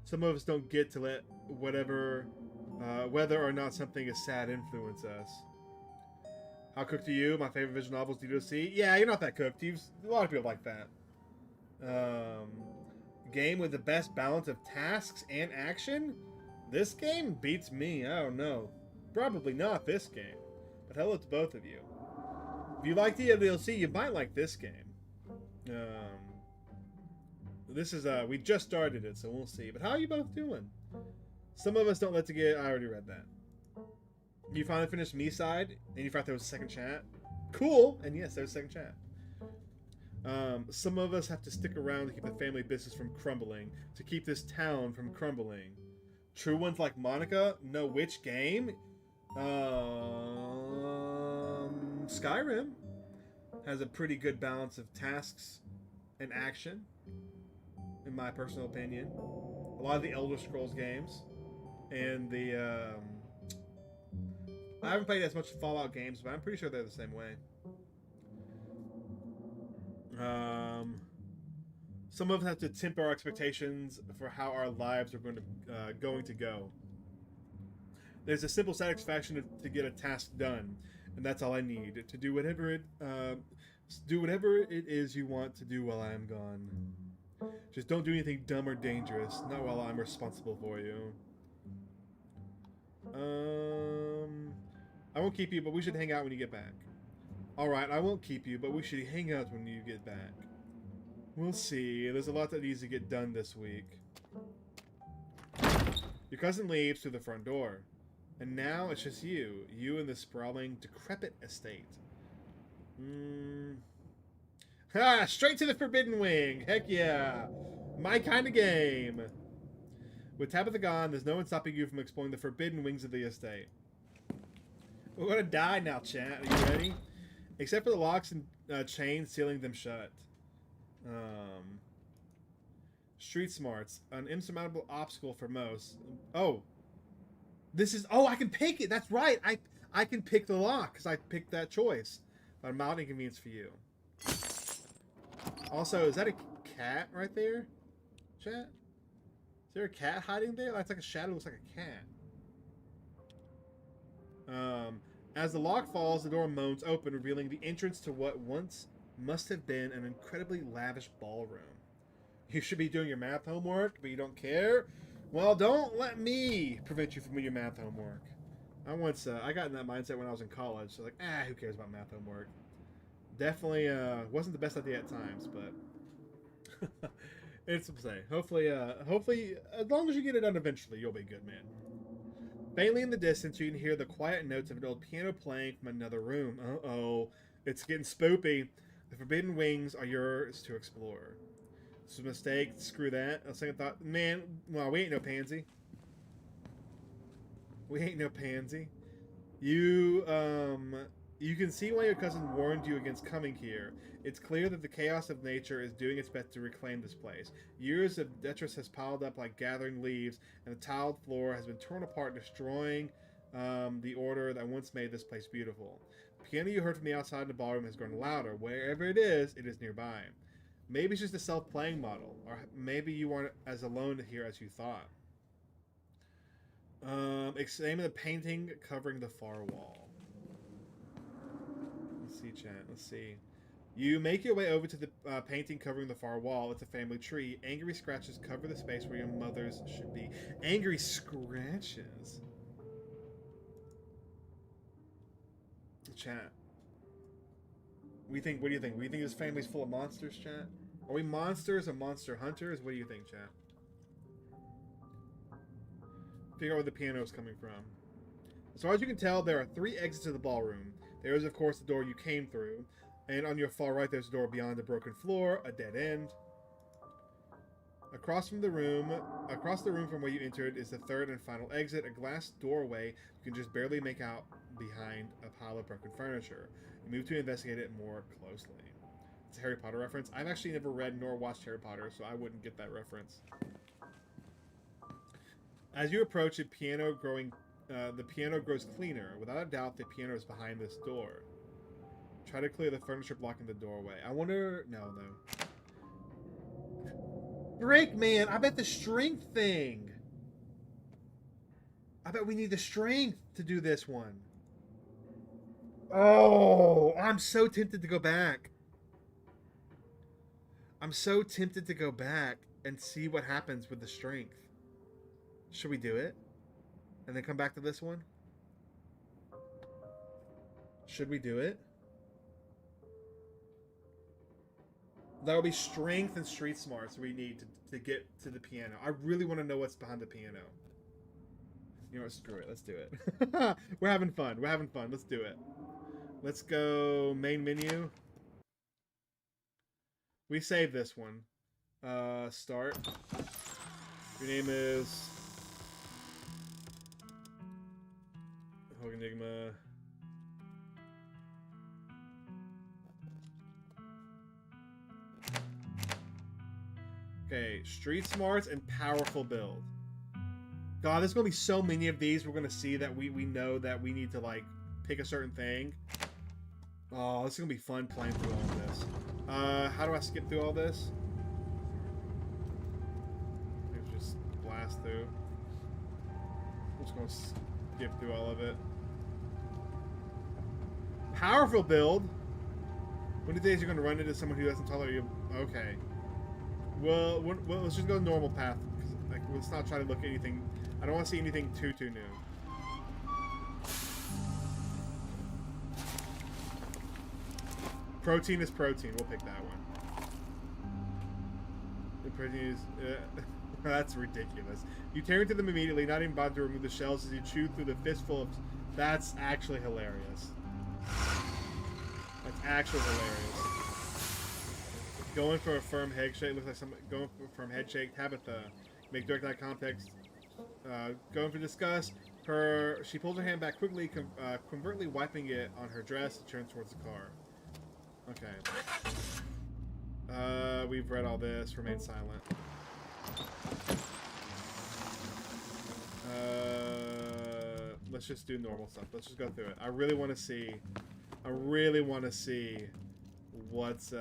Some of us don't get to let whatever, whether or not something is sad influence us. How cooked are you? My favorite visual novels, D2C. Yeah, you're not that cooked. A lot of people like that. Game with the best balance of tasks and action? This game beats me. I don't know. Probably not this game. But hello to both of you. If you like the DLC, you might like this game. This is, we just started it, so we'll see. But how are you both doing? Some of us don't let to get... I already read that. You finally finished me side, and you thought there was a second chat? Cool! And yes, there was a second chat. Some of us have to stick around to keep the family business from crumbling. To keep this town from crumbling. True ones like Monica know which game? Skyrim has a pretty good balance of tasks and action, in my personal opinion. A lot of the Elder Scrolls games, and the I haven't played as much Fallout games, but I'm pretty sure they're the same way. Some of us have to temper our expectations for how our lives are going to go. There's a simple satisfaction to get a task done, and that's all I need to do whatever it is you want to do while I am gone. Just don't do anything dumb or dangerous, not while I'm responsible for you. I won't keep you, but we should hang out when you get back. Alright, I won't keep you, but we should hang out when you get back. We'll see. There's a lot that needs to get done this week. Your cousin leaves through the front door. And now it's just you. You and the sprawling, decrepit estate. Ha! Straight to the Forbidden Wing! Heck yeah! My kind of game! With Tabitha gone, there's no one stopping you from exploring the forbidden wings of the estate. We're gonna die now, chat. Are you ready? Except for the locks and chains sealing them shut. Street smarts. An insurmountable obstacle for most. Oh. This is... Oh, I can pick it! That's right! I can pick the lock, because I picked that choice. But a mild inconvenience for you. Also, is that a cat right there? Chat? Is there a cat hiding there? That's like a shadow, looks like a cat. As the lock falls, the door moans open, revealing the entrance to what once must have been an incredibly lavish ballroom. You should be doing your math homework, but you don't care? Well, don't let me prevent you from doing your math homework. I got in that mindset when I was in college, so like, who cares about math homework? Definitely wasn't the best idea at times, but it's to say. Hopefully, as long as you get it done eventually, you'll be good, man. Faintly in the distance, you can hear the quiet notes of an old piano playing from another room. Uh-oh. It's getting spoopy. The forbidden wings are yours to explore. This was a mistake. Screw that. A second thought. Man, well, we ain't no pansy. We ain't no pansy. You can see why your cousin warned you against coming here. It's clear that the chaos of nature is doing its best to reclaim this place. Years of detritus has piled up like gathering leaves, and the tiled floor has been torn apart, destroying the order that once made this place beautiful. The piano you heard from the outside in the ballroom has grown louder. Wherever it is nearby. Maybe it's just a self-playing model, or maybe you aren't as alone here as you thought. Examine the painting covering the far wall. Let's see, chat. Let's see. You make your way over to the painting covering the far wall. It's a family tree. Angry scratches cover the space where your mother's should be. Angry scratches. Chat. What do you think? We think this family's full of monsters, chat? Are we monsters or monster hunters? What do you think, chat? Figure out where the piano is coming from. As far as you can tell, there are 3 exits to the ballroom. There is, of course, the door you came through. And on your far right, there's a door beyond a broken floor, a dead end. Across the room from where you entered is the 3rd and final exit, a glass doorway you can just barely make out behind a pile of broken furniture. You move to investigate it more closely. It's a Harry Potter reference. I've actually never read nor watched Harry Potter, so I wouldn't get that reference. As you approach the piano grows cleaner. Without a doubt, the piano is behind this door. Try to clear the furniture blocking the doorway. I wonder... No. Break, man! I bet the strength thing! I bet we need the strength to do this one. Oh! I'm so tempted to go back. I'm so tempted to go back and see what happens with the strength. Should we do it? And then come back to this one? Should we do it? That would be strength and street smarts we need to get to the piano. I really want to know what's behind the piano. You know what? Screw it. Let's do it. We're having fun. Let's do it. Let's go main menu. We save this one. Start. Your name is... HulkingEnigma. Okay, street smarts and powerful build. God, there's gonna be so many of these we're gonna see that we know that we need to like pick a certain thing. Oh, this is gonna be fun playing through all of this. How do I skip through all this? Maybe just blast through. I'm just gonna skip through all of it. Powerful build. One of the days you're gonna run into someone who doesn't tolerate you. Okay. Well, let's just go normal path. Like, let's not try to look at anything. I don't want to see anything too new. Protein is protein. We'll pick that one. The protein is... that's ridiculous. You tear into them immediately, not even bother to remove the shells as you chew through the fistful of... That's actually hilarious. That's actually hilarious. Going for a firm head shake. Looks like someone going for a firm head shake. Tabitha. Make direct eye contact. Going for disgust. She pulls her hand back quickly, covertly wiping it on her dress and turns towards the car. Okay. We've read all this. Remain silent. Let's just do normal stuff. Let's just go through it. I really want to see what's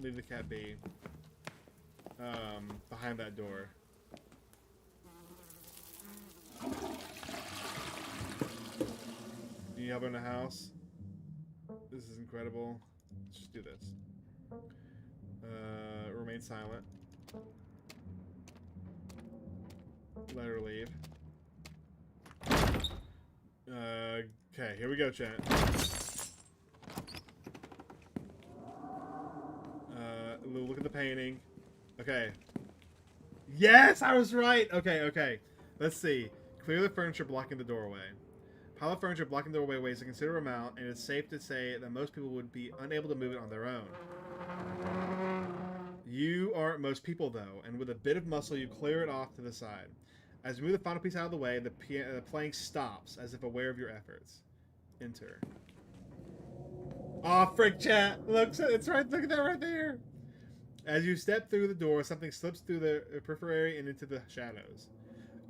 leave the cat be. Behind that door. Do you have in a house? This is incredible. Let's just do this. Remain silent. Let her leave. Okay, here we go, chat. Look at the painting. Okay. Yes, I was right. Okay, okay. Let's see. Clear the furniture blocking the doorway. Pile of furniture blocking the doorway weighs a considerable amount, and it's safe to say that most people would be unable to move it on their own. You aren't most people, though, and with a bit of muscle, you clear it off to the side. As you move the final piece out of the way, the playing stops, as if aware of your efforts. Enter. Aw, frick, chat! Look, it's right. Look at that right there. As you step through the door, something slips through the periphery and into the shadows.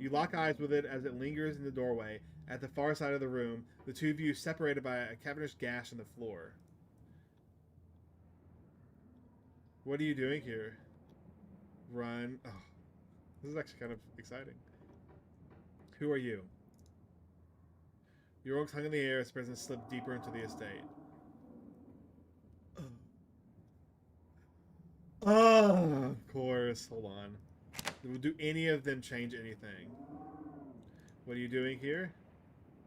You lock eyes with it as it lingers in the doorway. At the far side of the room, the two of you separated by a cavernous gash in the floor. What are you doing here? Run. Oh, this is actually kind of exciting. Who are you? Your oaks hung in the air as the presence slipped deeper into the estate. Oh, of course. Hold on. Do any of them change anything? What are you doing here?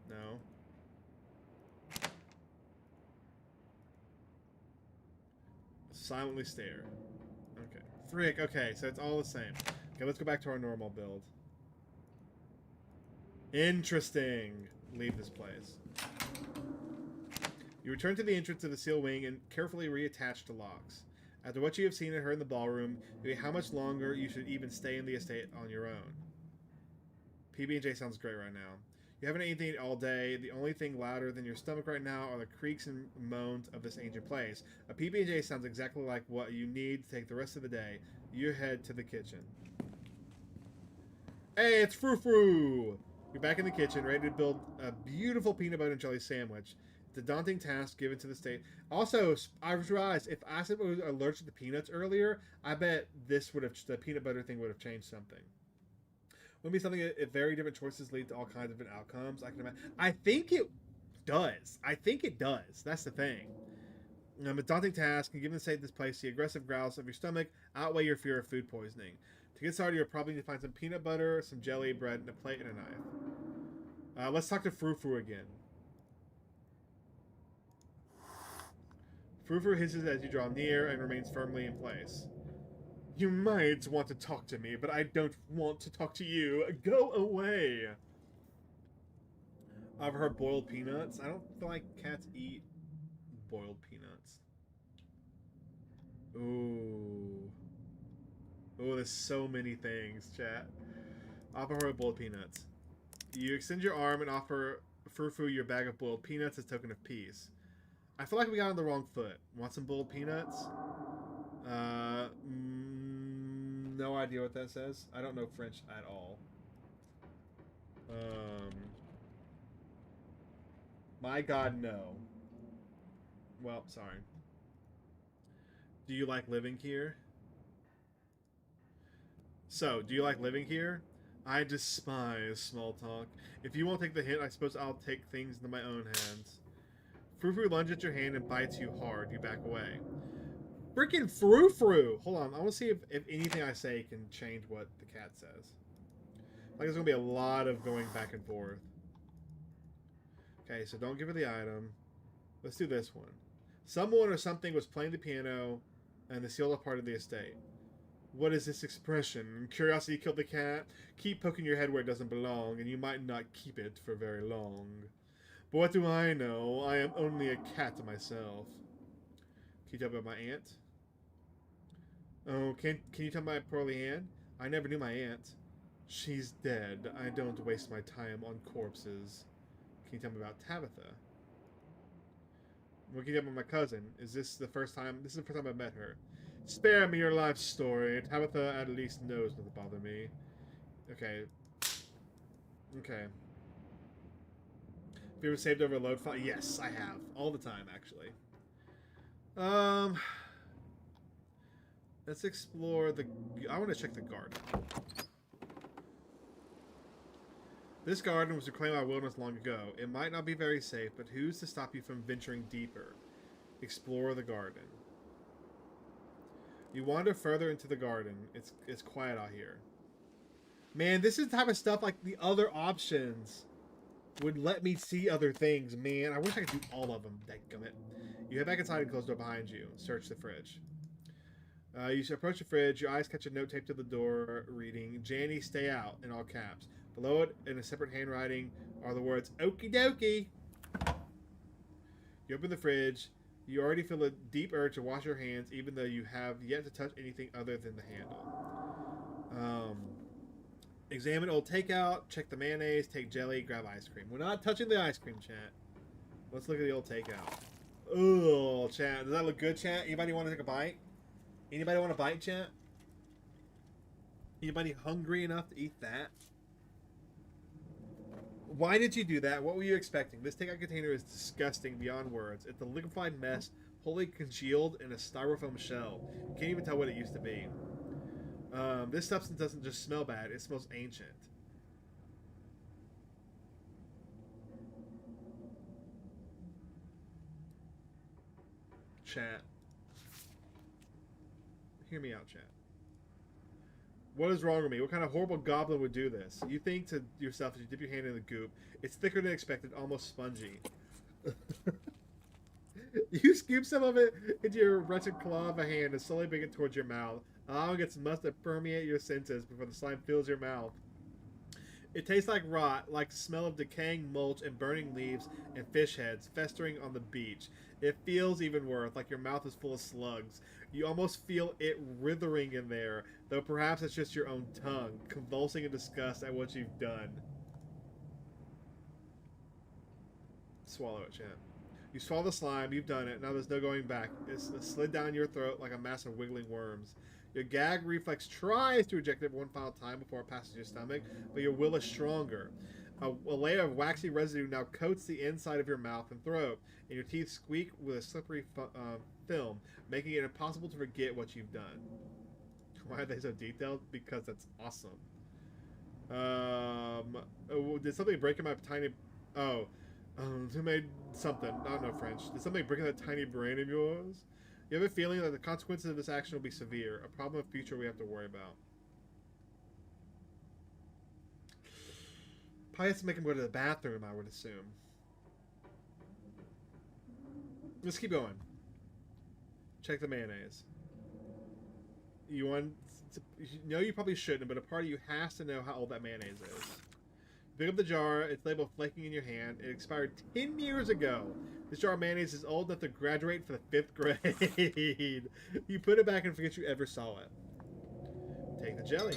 No. Silently stare. Okay. Frick. Okay, so it's all the same. Okay, let's go back to our normal build. Interesting. Leave this place. You return to the entrance to the seal wing and carefully reattach the locks. After what you have seen and heard in the ballroom, maybe how much longer you should even stay in the estate on your own. PB&J sounds great right now. You haven't eaten anything all day. The only thing louder than your stomach right now are the creaks and moans of this ancient place. A PB&J sounds exactly like what you need to take the rest of the day. You head to the kitchen. Hey, it's Frou Frou! You're back in the kitchen, ready to build a beautiful peanut butter and jelly sandwich. It's a daunting task given to the state. Also, I realized if I said I was allergic to peanuts earlier, I bet this would have the peanut butter thing would have changed something. Would be something if very different choices lead to all kinds of different outcomes. I can imagine. I think it does. I think it does. That's the thing. A daunting task, and given the state of this place, the aggressive growls of your stomach outweigh your fear of food poisoning. To get started, you'll probably need to find some peanut butter, some jelly, bread, and a plate and a knife. Let's talk to Frou Frou again. Frou Frou hisses as you draw near and remains firmly in place. You might want to talk to me, but I don't want to talk to you. Go away. I've heard boiled peanuts. I don't feel like cats eat boiled peanuts. Ooh. Oh, there's so many things, chat. Offer her boiled peanuts. You extend your arm and offer Frou Frou your bag of boiled peanuts as a token of peace. I feel like we got on the wrong foot. Want some boiled peanuts? No idea what that says. I don't know French at all. My God, no. Well, sorry. Do you like living here? So, do you like living here? I despise small talk. If you won't take the hint, I suppose I'll take things into my own hands. Frou Frou lunges at your hand and bites you hard. You back away. Freaking Frou Frou! Hold on, I want to see if anything I say can change what the cat says. Like there's going to be a lot of going back and forth. Okay, so don't give her the item. Let's do this one. Someone or something was playing the piano and the sealed off part of the estate. What is this expression? Curiosity killed the cat? Keep poking your head where it doesn't belong, and you might not keep it for very long. But what do I know? I am only a cat myself. Can you tell me about my aunt? Oh, can you tell my poorly aunt? I never knew my aunt. She's dead. I don't waste my time on corpses. Can you tell me about Tabitha? What can you tell me about my cousin? Is this the first time? This is the first time I've met her. Spare me your life story. Tabitha at least knows not to bother me. Okay. Okay. Have you ever saved over a load file? Yes, I have. All the time, actually. Let's explore the... I want to check the garden. This garden was reclaimed by wilderness long ago. It might not be very safe, but who's to stop you from venturing deeper? Explore the garden. You wander further into the garden. It's quiet out here. Man, this is the type of stuff like the other options would let me see other things. Man, I wish I could do all of them. Dadgummit. You head back inside and close the door behind you. Search the fridge. You approach the fridge. Your eyes catch a note taped to the door reading, Janny, stay out, in all caps. Below it, in a separate handwriting, are the words, okie dokie. You open the fridge. You already feel a deep urge to wash your hands, even though you have yet to touch anything other than the handle. Examine old takeout, check the mayonnaise, take jelly, grab ice cream. We're not touching the ice cream, chat. Let's look at the old takeout. Oh, chat. Does that look good, chat? Anybody want to take a bite? Anybody want to bite, chat? Anybody hungry enough to eat that? Why did you do that? What were you expecting? This takeout container is disgusting beyond words. It's a liquefied mess, wholly congealed in a styrofoam shell. You can't even tell what it used to be. This substance doesn't just smell bad, it smells ancient. Chat. Hear me out, chat. What is wrong with me? What kind of horrible goblin would do this? You think to yourself as you dip your hand in the goop, it's thicker than expected, almost spongy. You scoop some of it into your wretched claw of a hand and slowly bring it towards your mouth. Allowing its must to permeate your senses before the slime fills your mouth. It tastes like rot, like the smell of decaying mulch and burning leaves and fish heads festering on the beach. It feels even worse, like your mouth is full of slugs. You almost feel it writhing in there, though perhaps it's just your own tongue, convulsing in disgust at what you've done. Swallow it, champ. You swallow the slime, you've done it, now there's no going back. It's slid down your throat like a mass of wiggling worms. Your gag reflex tries to eject it one final time before it passes your stomach, but your will is stronger. A layer of waxy residue now coats the inside of your mouth and throat, and your teeth squeak with a slippery film, making it impossible to forget what you've done. Why are they so detailed? Because that's awesome. Did something break in my tiny... who made something? I don't know French. Did something break in that tiny brain of yours? You have a feeling that the consequences of this action will be severe, a problem of future we have to worry about. Probably has to make him go to the bathroom, I would assume. Let's keep going. Check the mayonnaise. You want to, no, you probably shouldn't, but a part of you has to know how old that mayonnaise is. Pick up the jar. It's labeled flaking in your hand. It expired 10 years ago. This jar of mayonnaise is old enough to graduate for the 5th grade. You put it back and forget you ever saw it. Take the jelly.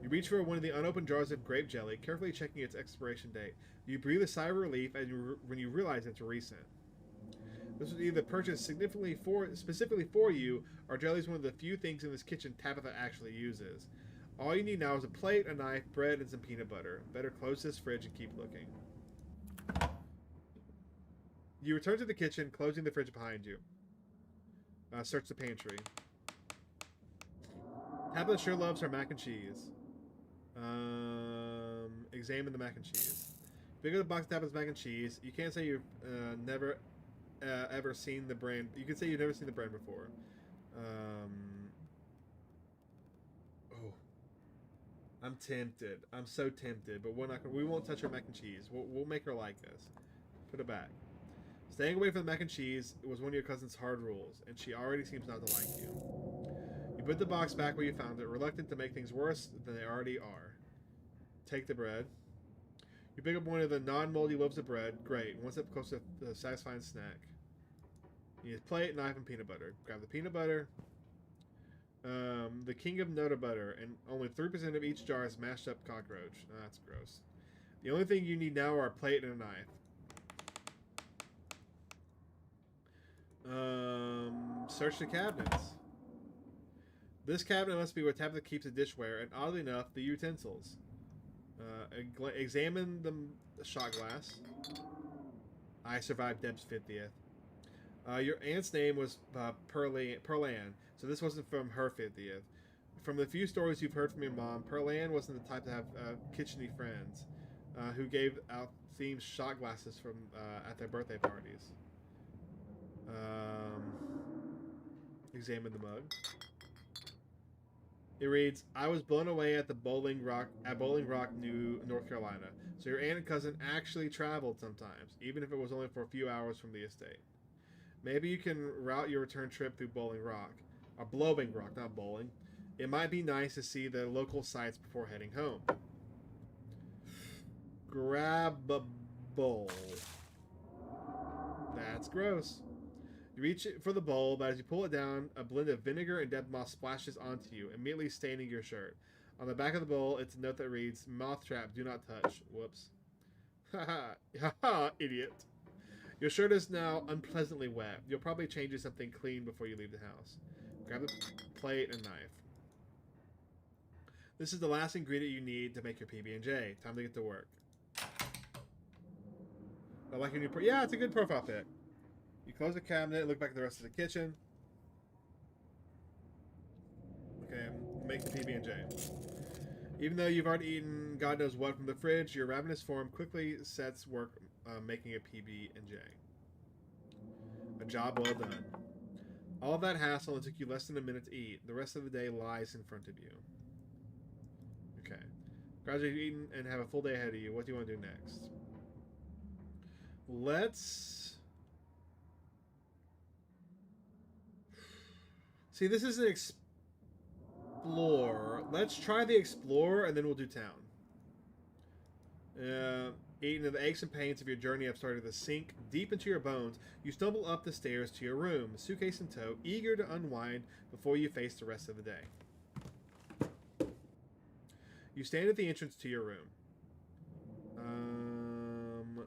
You reach for one of the unopened jars of grape jelly, carefully checking its expiration date. You breathe a sigh of relief when you realize it's recent. This was either purchased specifically for you, or jelly is one of the few things in this kitchen Tabitha actually uses. All you need now is a plate, a knife, bread, and some peanut butter. Better close this fridge and keep looking. You return to the kitchen, closing the fridge behind you. Search the pantry. Tabitha sure loves her mac and cheese. Examine the mac and cheese. Pick up the box of Tabitha's mac and cheese. You can't say you've never ever seen the brand. You can say you've never seen the brand before. I'm tempted. I'm so tempted, but we won't touch her mac and cheese. We'll make her like us. Put it back. Staying away from the mac and cheese was one of your cousin's hard rules, and she already seems not to like you. You put the box back where you found it, reluctant to make things worse than they already are. Take the bread. You pick up one of the non-moldy loaves of bread. Great. One step closer to the satisfying snack. You need a plate, knife, and peanut butter. Grab the peanut butter. The king of Nutter butter, and only 3% of each jar is mashed up cockroach. Oh, that's gross. The only thing you need now are a plate and a knife. Search the cabinets. This cabinet must be where Tabitha keeps the dishware, and oddly enough, the utensils. Examine the shot glass. I survived Deb's 50th. Your aunt's name was Pearl-Ann, so this wasn't from her 50th. From the few stories you've heard from your mom, Pearl-Ann wasn't the type to have kitcheny friends who gave out themed shot glasses from at their birthday parties. Examine the mug. It reads, I was blown away at Bowling Rock, North Carolina. So your aunt and cousin actually traveled sometimes, even if it was only for a few hours from the estate. Maybe you can route your return trip through Bowling Rock. A blowing rock, not bowling. It might be nice to see the local sights before heading home. Grab a bowl. That's gross. You reach for the bowl, but as you pull it down, a blend of vinegar and dead moss splashes onto you, immediately staining your shirt. On the back of the bowl, it's a note that reads, "Moth trap, do not touch." Whoops. Haha, haha, idiot. Your shirt is now unpleasantly wet. You'll probably change to something clean before you leave the house. Grab a plate and knife. This is the last ingredient you need to make your PB&J. Time to get to work. I like your new yeah, it's a good profile pic. You close the cabinet, look back at the rest of the kitchen. Okay, make the PB&J. Even though you've already eaten God knows what from the fridge, your ravenous form quickly sets work making a PB&J. A job well done. All that hassle only took you less than a minute to eat. The rest of the day lies in front of you. Okay. Gradually you've eaten and have a full day ahead of you. What do you want to do next? Let's... See, this is an Explorer. Let's try the Explorer, and then we'll do town. Eating the aches and pains of your journey have started to sink deep into your bones. You stumble up the stairs to your room, suitcase in tow, eager to unwind before you face the rest of the day. You stand at the entrance to your room.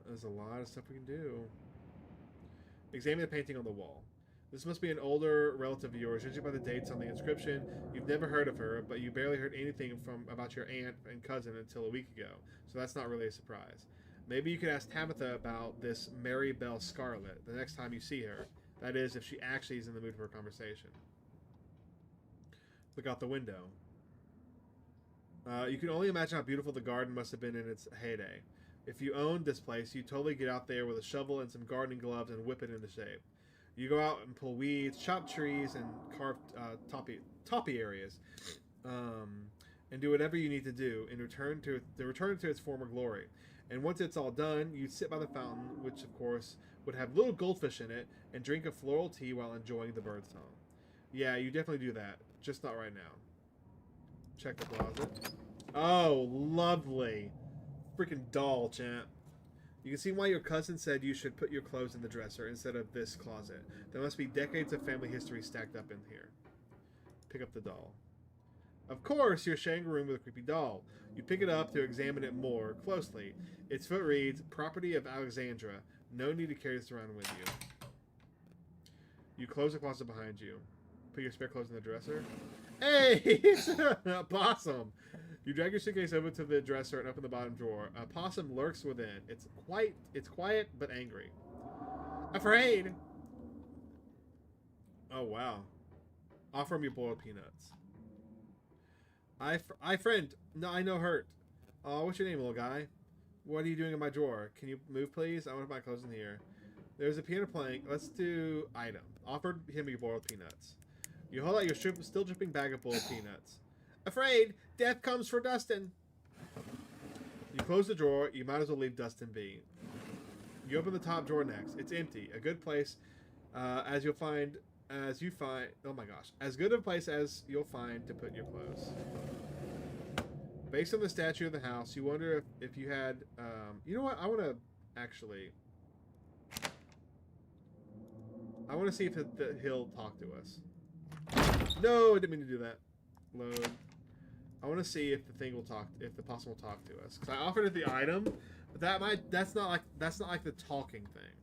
There's a lot of stuff we can do. Examine the painting on the wall. This must be an older relative of yours. Judging by the dates on the inscription, you've never heard of her, but you barely heard anything about your aunt and cousin until a week ago, so that's not really a surprise. Maybe you could ask Tabitha about this Mary Belle Scarlet the next time you see her. That is, if she actually is in the mood for a conversation. Look out the window. You can only imagine how beautiful the garden must have been in its heyday. If you owned this place, you'd totally get out there with a shovel and some gardening gloves and whip it into shape. You go out and pull weeds, chop trees, and carve toppy areas, and do whatever you need to do in return to its former glory. And once it's all done, you'd sit by the fountain, which of course would have little goldfish in it, and drink a floral tea while enjoying the birdsong. Yeah, you definitely do that, just not right now. Check the closet. Oh, lovely. Freaking doll, champ. You can see why your cousin said you should put your clothes in the dresser instead of this closet. There must be decades of family history stacked up in here. Pick up the doll. Of course, you're sharing a room with a creepy doll. You pick it up to examine it more closely. Its foot reads, "Property of Alexandra. No need to carry this around with you." You close the closet behind you. Put your spare clothes in the dresser. Hey! It's a possum! You drag your suitcase over to the dresser and open the bottom drawer. A possum lurks within. It's quiet but angry. Afraid! Oh, wow. Offer me boiled peanuts. Friend. No, I know hurt. What's your name, little guy? What are you doing in my drawer? Can you move, please? I want to put my clothes in here. There's a piano playing. Let's do item. Offered him your boiled peanuts. You hold out your still dripping bag of boiled peanuts. Afraid! Death comes for Dustin! You close the drawer. You might as well leave Dustin be. You open the top drawer next. It's empty. A good place as you find. Oh my gosh. As good a place as you'll find to put your clothes. Based on the statue of the house, you wonder if you had... you know what? I want to actually... I want to see if he'll talk to us. No, I didn't mean to do that. Load. I want to see if the thing will talk, if the possum will talk to us. Because I offered it the item, but that's not like the talking thing.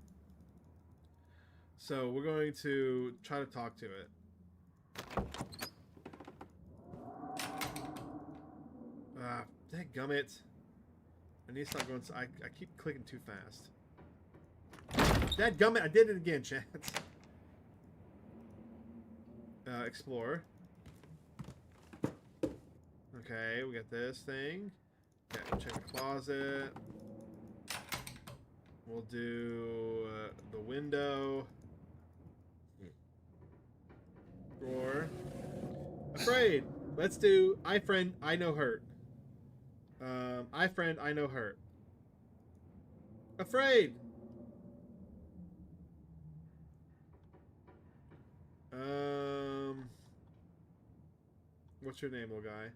So we're going to try to talk to it. Dadgummit. I need to stop going. I keep clicking too fast. Dadgummit, I did it again, chance. Explore. Okay, we got this thing. Okay, check the closet. We'll do the window. Drawer. Afraid. Let's do I friend, I know hurt. I friend, I know hurt. Afraid. What's your name, little guy?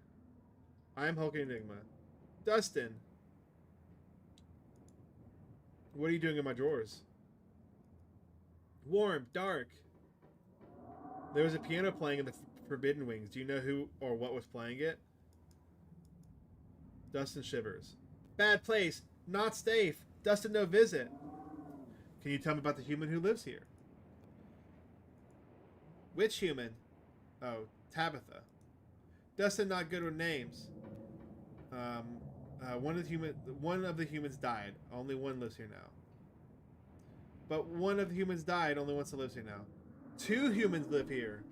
I am HulkingEnigma. Dustin. What are you doing in my drawers? Warm, dark. There was a piano playing in the Forbidden Wings. Do you know who or what was playing it? Dustin shivers. Bad place. Not safe. Dustin no visit. Can you tell me about the human who lives here? Which human? Oh, Tabitha. Dustin not good with names. One of the humans died. Only one lives here now. But one of the humans died. Only one still lives here now. 2 humans live here.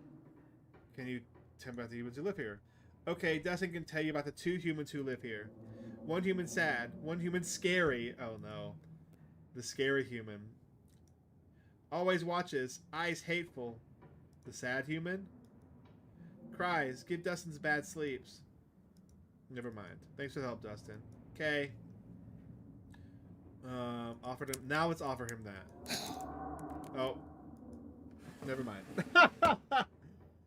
Can you tell me about the humans who live here? Okay, Dustin can tell you about the 2 humans who live here. One human sad. One human scary. Oh no. The scary human. Always watches. Eyes hateful. The sad human. Cries. Give Dustin's bad sleeps. Never mind. Thanks for the help, Dustin. Okay. Offered him. Now let's offer him that. Oh. Never mind.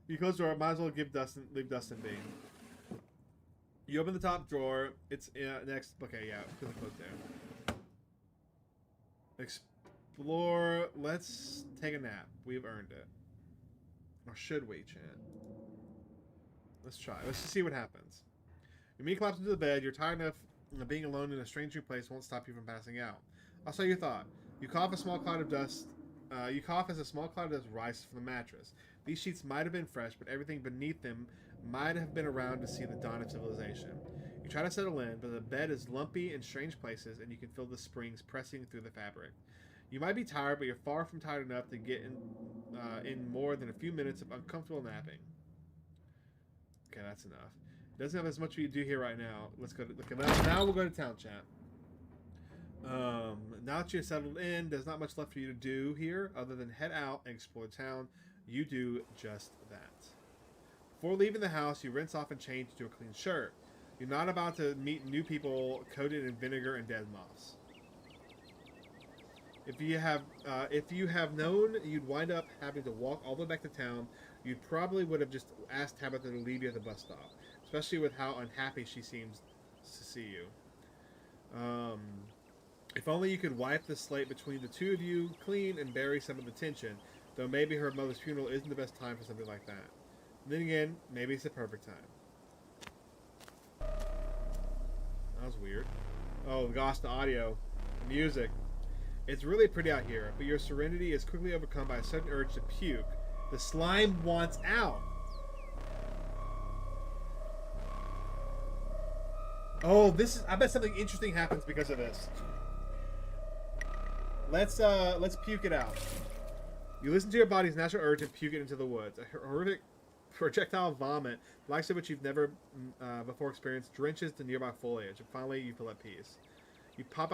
You close the door. Might as well leave Dustin be. You open the top drawer. It's next. Okay, yeah. Put the cloak there. Explore. Let's take a nap. We've earned it. Or should we, Chan? Let's try. Let's just see what happens. You immediately collapse into the bed. You're tired enough of being alone in a strange new place won't stop you from passing out. I'll say your thought. You cough a small cloud of dust. You cough as a small cloud of dust rises from the mattress. These sheets might have been fresh, but everything beneath them might have been around to see the dawn of civilization. You try to settle in, but the bed is lumpy in strange places, and you can feel the springs pressing through the fabric. You might be tired, but you're far from tired enough to get in more than a few minutes of uncomfortable napping. Okay, that's enough. It doesn't have as much for you to do here right now. Let's go to now we'll go to town chat. Now that you're settled in, there's not much left for you to do here other than head out and explore town. You do just that. Before leaving the house, you rinse off and change into a clean shirt. You're not about to meet new people coated in vinegar and dead moss. If you have known you'd wind up having to walk all the way back to town, you probably would have just asked Tabitha to leave you at the bus stop, especially with how unhappy she seems to see you. If only you could wipe the slate between the two of you clean and bury some of the tension, though maybe her mother's funeral isn't the best time for something like that. And then again, maybe it's the perfect time. That was weird. Oh, gosh, the audio. The music. It's really pretty out here, but your serenity is quickly overcome by a sudden urge to puke. The slime wants out. Oh, this is... I bet something interesting happens because of this. Let's puke it out. You listen to your body's natural urge and puke it into the woods. A horrific projectile vomit, the likes of which you've never before experienced, drenches the nearby foliage, and finally you feel at peace. You pop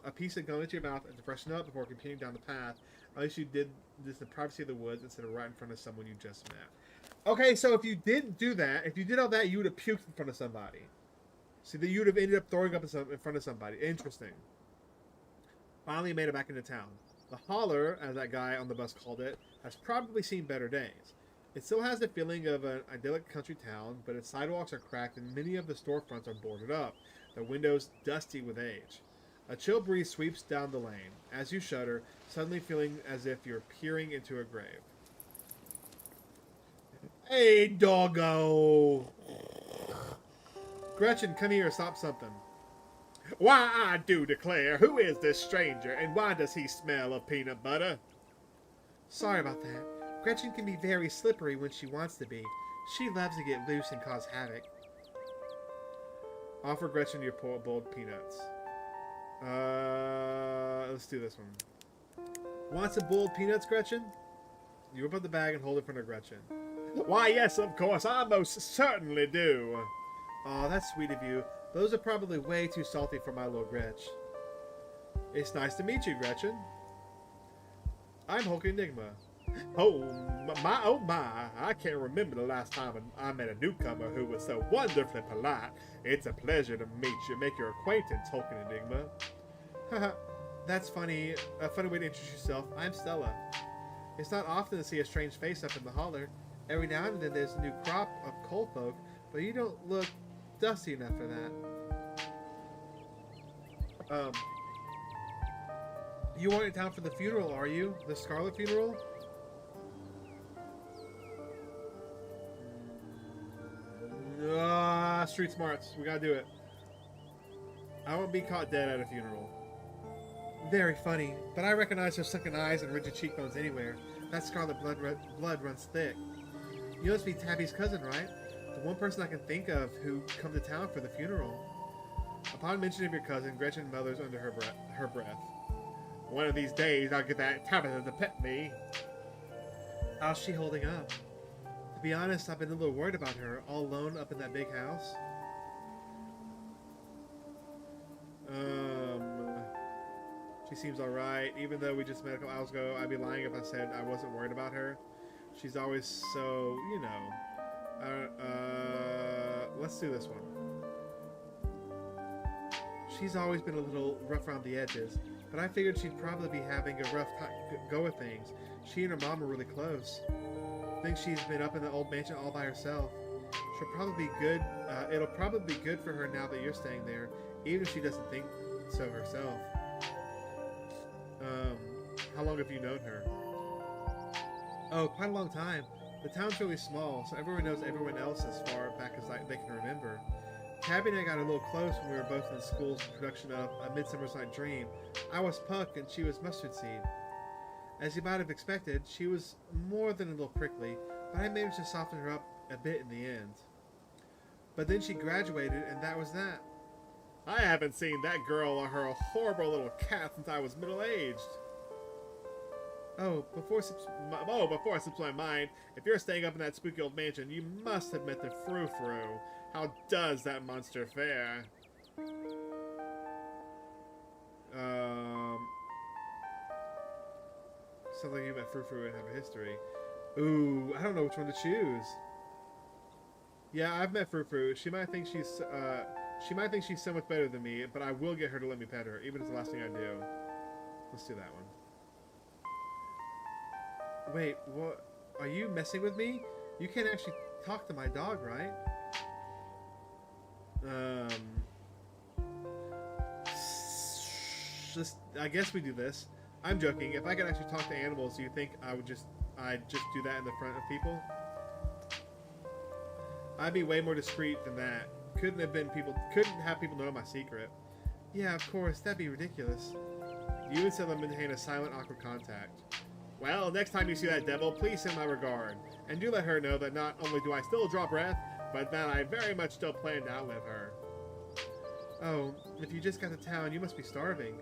a piece of gum into your mouth and to freshen up before continuing down the path. At least you did this in the privacy of the woods instead of right in front of someone you just met. Okay, so if you didn't do that, if you did all that, you would have puked in front of somebody. See, that you would have ended up throwing up in front of somebody. Interesting. Finally made it back into town. The holler, as that guy on the bus called it, has probably seen better days. It still has the feeling of an idyllic country town, but its sidewalks are cracked and many of the storefronts are boarded up, their windows dusty with age. A chill breeze sweeps down the lane, as you shudder, suddenly feeling as if you're peering into a grave. Hey, doggo! Gretchen, come here, stop something. Why, I do declare, who is this stranger, and why does he smell of peanut butter? Sorry about that. Gretchen can be very slippery when she wants to be. She loves to get loose and cause havoc. Offer Gretchen your boiled peanuts. Let's do this one. Want some boiled peanuts, Gretchen? You whip up the bag and hold it in front of Gretchen. Why, yes, of course, I most certainly do. Aw, that's sweet of you. Those are probably way too salty for my little Gretch. It's nice to meet you, Gretchen. I'm HulkingEnigma. Oh my, I can't remember the last time I met a newcomer who was so wonderfully polite. It's a pleasure to meet you, make your acquaintance, HulkingEnigma. Haha, that's funny. A funny way to introduce yourself. I'm Stella. It's not often to see a strange face up in the holler. Every now and then there's a new crop of coal folk, but you don't look dusty enough for that. You weren't in town for the funeral, are you? The Scarlet funeral? Street smarts. We gotta do it. I won't be caught dead at a funeral. Very funny, but I recognize her sunken eyes and rigid cheekbones anywhere. That scarlet blood runs thick. You must be Tabby's cousin, right? The one person I can think of who come to town for the funeral. Upon mention of your cousin, Gretchen mutters under her breath. One of these days, I'll get that Tabitha to pet me. How's she holding up? To be honest, I've been a little worried about her, all alone up in that big house. She seems alright. Even though we just met a couple hours ago, I'd be lying if I said I wasn't worried about her. She's always so, you know. Let's do this one. She's always been a little rough around the edges, but I figured she'd probably be having a rough go with things. She and her mom are really close. I think she's been up in the old mansion all by herself. She'll probably be good. It'll probably be good for her now that you're staying there, even if she doesn't think so herself. How long have you known her? Oh, quite a long time. The town's really small, so everyone knows everyone else as far back as they can remember. Tabby and I got a little close when we were both in school's production of A Midsummer's Night Dream. I was Puck and she was Mustard Seed. As you might have expected, she was more than a little prickly, but I managed to soften her up a bit in the end. But then she graduated, and that was that. I haven't seen that girl or her horrible little cat since I was middle-aged. Oh, before I slips my mind, if you're staying up in that spooky old mansion, you must have met the Frou-Frou. How does that monster fare? Sounds like you met Frou-Frou and have a history. Ooh, I don't know which one to choose. Yeah, I've met Frou-Frou. She might think she's so much better than me, but I will get her to let me pet her, even if it's the last thing I do. Let's do that one. Wait, what? Are you messing with me? You can't actually talk to my dog, right? I guess we do this. I'm joking. If I could actually talk to animals, do you think I'd just do that in the front of people? I'd be way more discreet than that. Couldn't have people know my secret. Yeah, of course, that'd be ridiculous. You and Stella maintain a silent, awkward contact. Well, next time you see that devil, please send my regard. And do let her know that not only do I still draw breath, but that I very much still plan to outlive her. Oh, if you just got to town, you must be starving.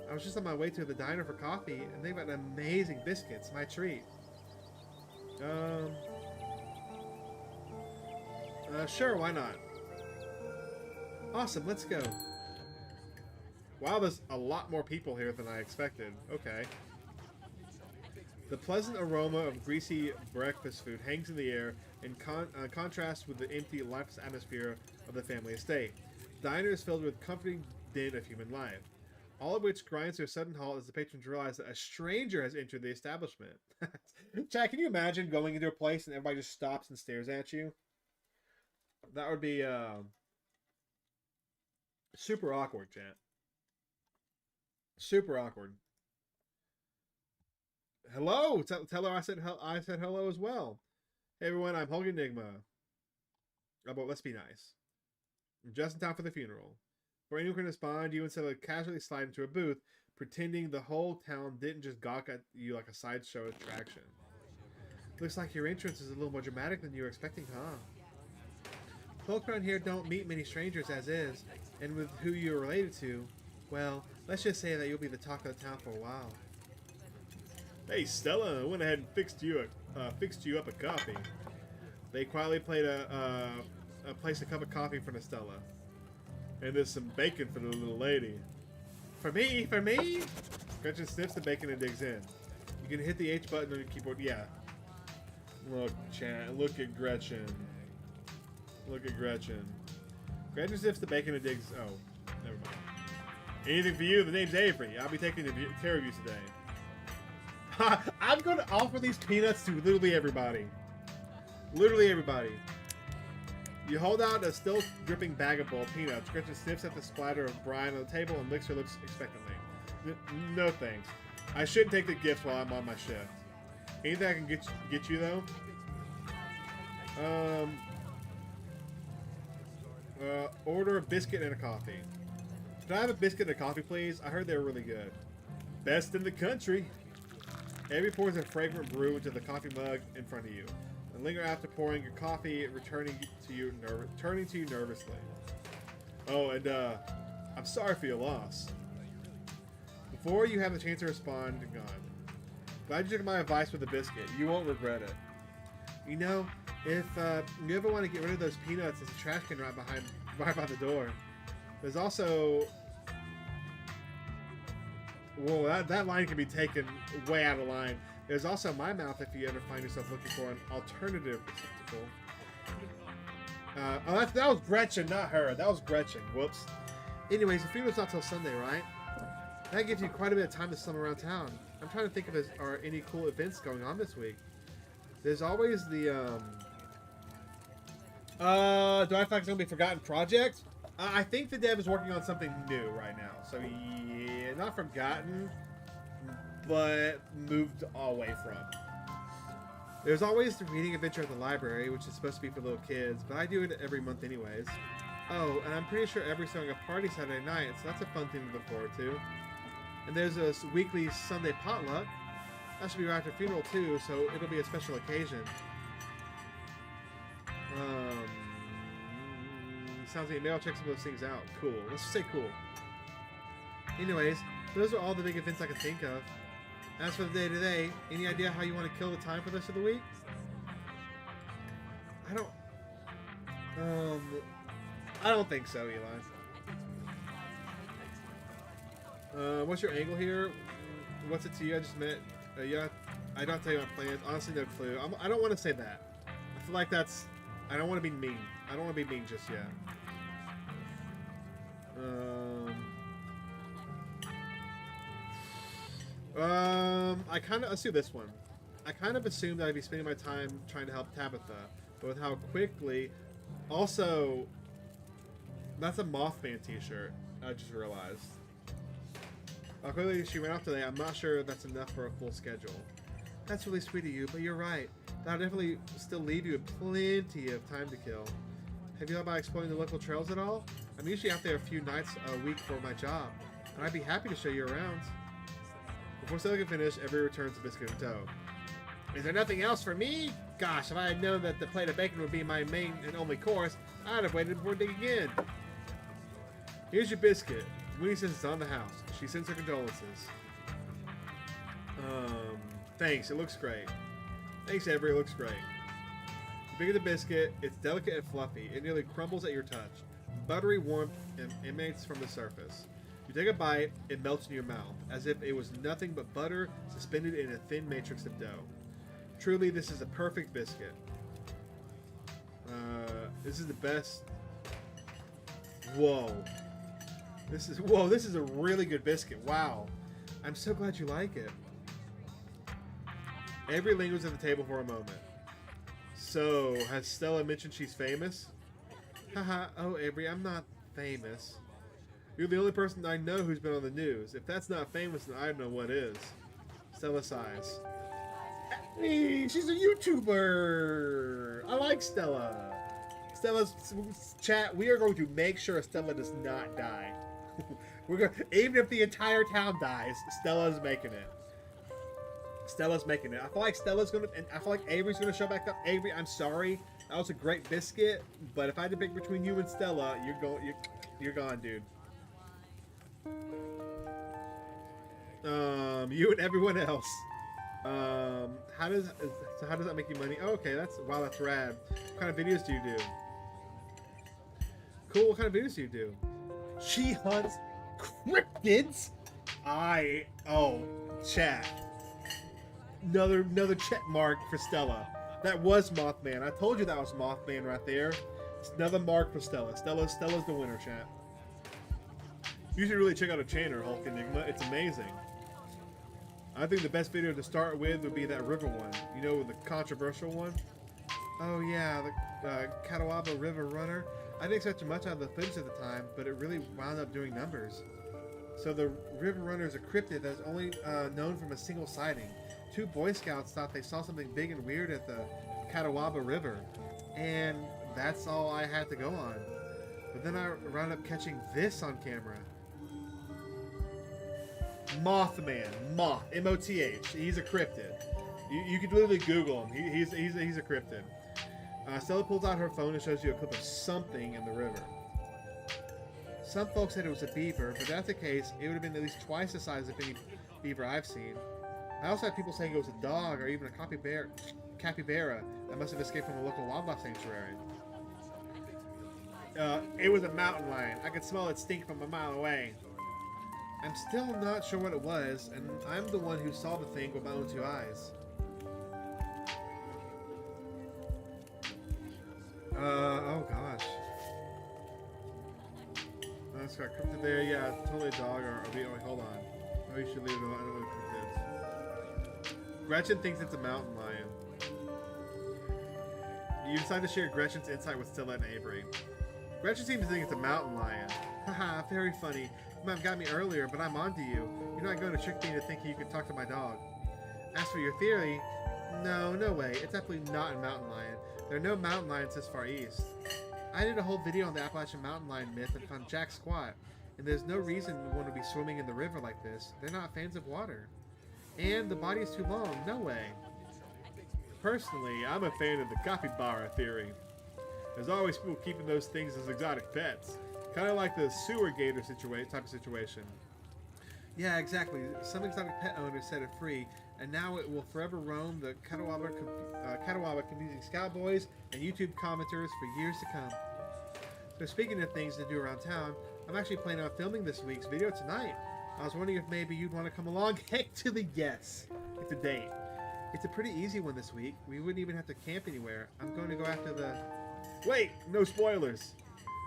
I was just on my way to the diner for coffee, and they've got amazing biscuits, my treat. Sure, why not? Awesome, let's go. Wow, there's a lot more people here than I expected. Okay. The pleasant aroma of greasy breakfast food hangs in the air in contrast with the empty, lifeless atmosphere of the family estate. The diner is filled with comforting din of human life, all of which grinds to a sudden halt as the patrons realize that a stranger has entered the establishment. Chad, can you imagine going into a place and everybody just stops and stares at you? That would be super awkward, chat. Super awkward. Hello! Tell her I said hello as well. Hey everyone, I'm HulkingEnigma. Oh, but let's be nice. I'm just in time for the funeral. Before anyone can respond, you instead of casually slide into a booth, pretending the whole town didn't just gawk at you like a sideshow attraction. Looks like your entrance is a little more dramatic than you were expecting, huh? Folk around here don't meet many strangers as is, and with who you're related to, well, let's just say that you'll be the talk of the town for a while. Hey Stella, I went ahead and fixed you up a coffee. They quietly placed a cup of coffee in front of Stella. And there's some bacon for the little lady. For me? For me? Gretchen sniffs the bacon and digs in. You can hit the H button on your keyboard. Yeah. Look, chat. Look at Gretchen. Look at Gretchen. Gretchen sniffs the bacon and digs. Oh, never mind. Anything for you? The name's Avery. I'll be taking care of you today. I'm going to offer these peanuts to literally everybody. Literally everybody. You hold out a still dripping bag of boiled peanuts. Gretchen sniffs at the splatter of brine on the table and licks her lips expectantly. No thanks. I shouldn't take the gifts while I'm on my shift. Anything I can get you though? Order a biscuit and a coffee. Could I have a biscuit and a coffee, please? I heard they were really good. Best in the country. Abby pours a fragrant brew into the coffee mug in front of you. And linger after pouring your coffee, turning to you nervously. Oh, and I'm sorry for your loss. Before you have the chance to respond, you're gone. Glad you took my advice with the biscuit. You won't regret it. You know, if you ever want to get rid of those peanuts, there's a trash can right by the door. There's also... Whoa, that line can be taken way out of line. There's also my mouth if you ever find yourself looking for an alternative receptacle. That was Gretchen, not her. That was Gretchen. Whoops. Anyways, the funeral's not till Sunday, right? That gives you quite a bit of time to slum around town. I'm trying to think if there are any cool events going on this week. There's always the, do I feel like it's going to be a forgotten project? I think the dev is working on something new right now. So, yeah, not forgotten, but moved away from. There's always the reading adventure at the library, which is supposed to be for little kids, but I do it every month anyways. Oh, and I'm pretty sure everybody's throwing a party Saturday night, so that's a fun thing to look forward to. And there's a weekly Sunday potluck. That should be right after funeral too, so it'll be a special occasion. Sounds like maybe I'll check some of those things out. Cool. Let's just say cool. Anyways, those are all the big events I can think of. As for the day today, any idea how you want to kill the time for the rest of the week? I don't think so, Eli. What's your angle here? What's it to you? I just met. Yeah, I don't tell you my plans. Honestly, no clue. I don't want to say that. I feel like that's. I don't want to be mean. I don't want to be mean just yet. Let's do this one. I kind of assumed I'd be spending my time trying to help Tabitha, but with how quickly. Also, that's a Mothman t-shirt. I just realized. Clearly she ran off today. I'm not sure that's enough for a full schedule. That's really sweet of you, but you're right. That'll definitely still leave you with plenty of time to kill. Have you thought about exploring the local trails at all? I'm usually out there a few nights a week for my job, and I'd be happy to show you around. Before Stella can finish, Every returns to biscuit and tow. Is there nothing else for me? Gosh, if I had known that the plate of bacon would be my main and only course, I'd have waited before digging in. Here's your biscuit. Winnie says it's on the house. She sends her condolences. Thanks. It looks great. Thanks, Avery. It looks great. You pick up the biscuit. It's delicate and fluffy. It nearly crumbles at your touch. Buttery warmth emanates from the surface. You take a bite. It melts in your mouth, as if it was nothing but butter suspended in a thin matrix of dough. Truly, this is a perfect biscuit. This is the best. Whoa. This is a really good biscuit. Wow. I'm so glad you like it. Avery lingers at the table for a moment. So, has Stella mentioned she's famous? Haha, oh Avery, I'm not famous. You're the only person I know who's been on the news. If that's not famous, then I don't know what is. Stella sighs. Hey, she's a YouTuber! I like Stella. Stella's chat, we are going to make sure Stella does not die. Even if the entire town dies, Stella's making it. Stella's making it. I feel like Stella's gonna, and I feel like Avery's gonna show back up. Avery, I'm sorry, that was a great biscuit, but if I had to pick between you and Stella, you're gone, dude. You and everyone else. How does that make you money? Oh, okay, that's rad. What kind of videos do you do? Cool. What kind of videos do you do? She hunts cryptids. Chat. Another check mark for Stella. That was Mothman. I told you that was Mothman right there. It's another mark for Stella. Stella's the winner, chat. You should really check out her channel, HulkingEnigma. It's amazing. I think the best video to start with would be that river one. You know, the controversial one. Oh yeah, the Catawba River runner. I didn't expect much out of the footage at the time, but it really wound up doing numbers. So the river runner is a cryptid that is only known from a single sighting. 2 Boy Scouts thought they saw something big and weird at the Catawba River, and that's all I had to go on. But then I wound up catching this on camera. Mothman, Moth, M-O-T-H. He's a cryptid. You could literally Google him. He's a cryptid. Stella pulls out her phone and shows you a clip of something in the river. Some folks said it was a beaver, but if that's the case, it would have been at least twice the size of any beaver I've seen. I also had people saying it was a dog or even a capybara that must have escaped from a local wildlife sanctuary. It was a mountain lion. I could smell its stink from a mile away. I'm still not sure what it was, and I'm the one who saw the thing with my own 2 eyes. Oh gosh. That's got cryptid there. Yeah, it's totally a dog. Wait, hold on. Oh, you should leave it alone. I don't know what cryptids. Gretchen thinks it's a mountain lion. You decide to share Gretchen's insight with Stella and Avery. Gretchen seems to think it's a mountain lion. Haha, very funny. You might have got me earlier, but I'm on to you. You're not going to trick me into thinking you can talk to my dog. As for your theory, no way. It's definitely not a mountain lion. There are no mountain lions this far east. I did a whole video on the Appalachian mountain lion myth and found jack squat, and there's no reason one would be swimming in the river like this. They're not fans of water. And the body is too long. No way. Personally, I'm a fan of the capybara theory. There's always people keeping those things as exotic pets. Kind of like the sewer gator type of situation. Yeah, exactly. Some exotic pet owners set it free, and now it will forever roam the Catawba confusing scout boys and YouTube commenters for years to come. So speaking of things to do around town, I'm actually planning on filming this week's video tonight. I was wondering if maybe you'd want to come along. Heck to the yes! It's a date. It's a pretty easy one this week. We wouldn't even have to camp anywhere. I'm going to go after the... Wait! No spoilers!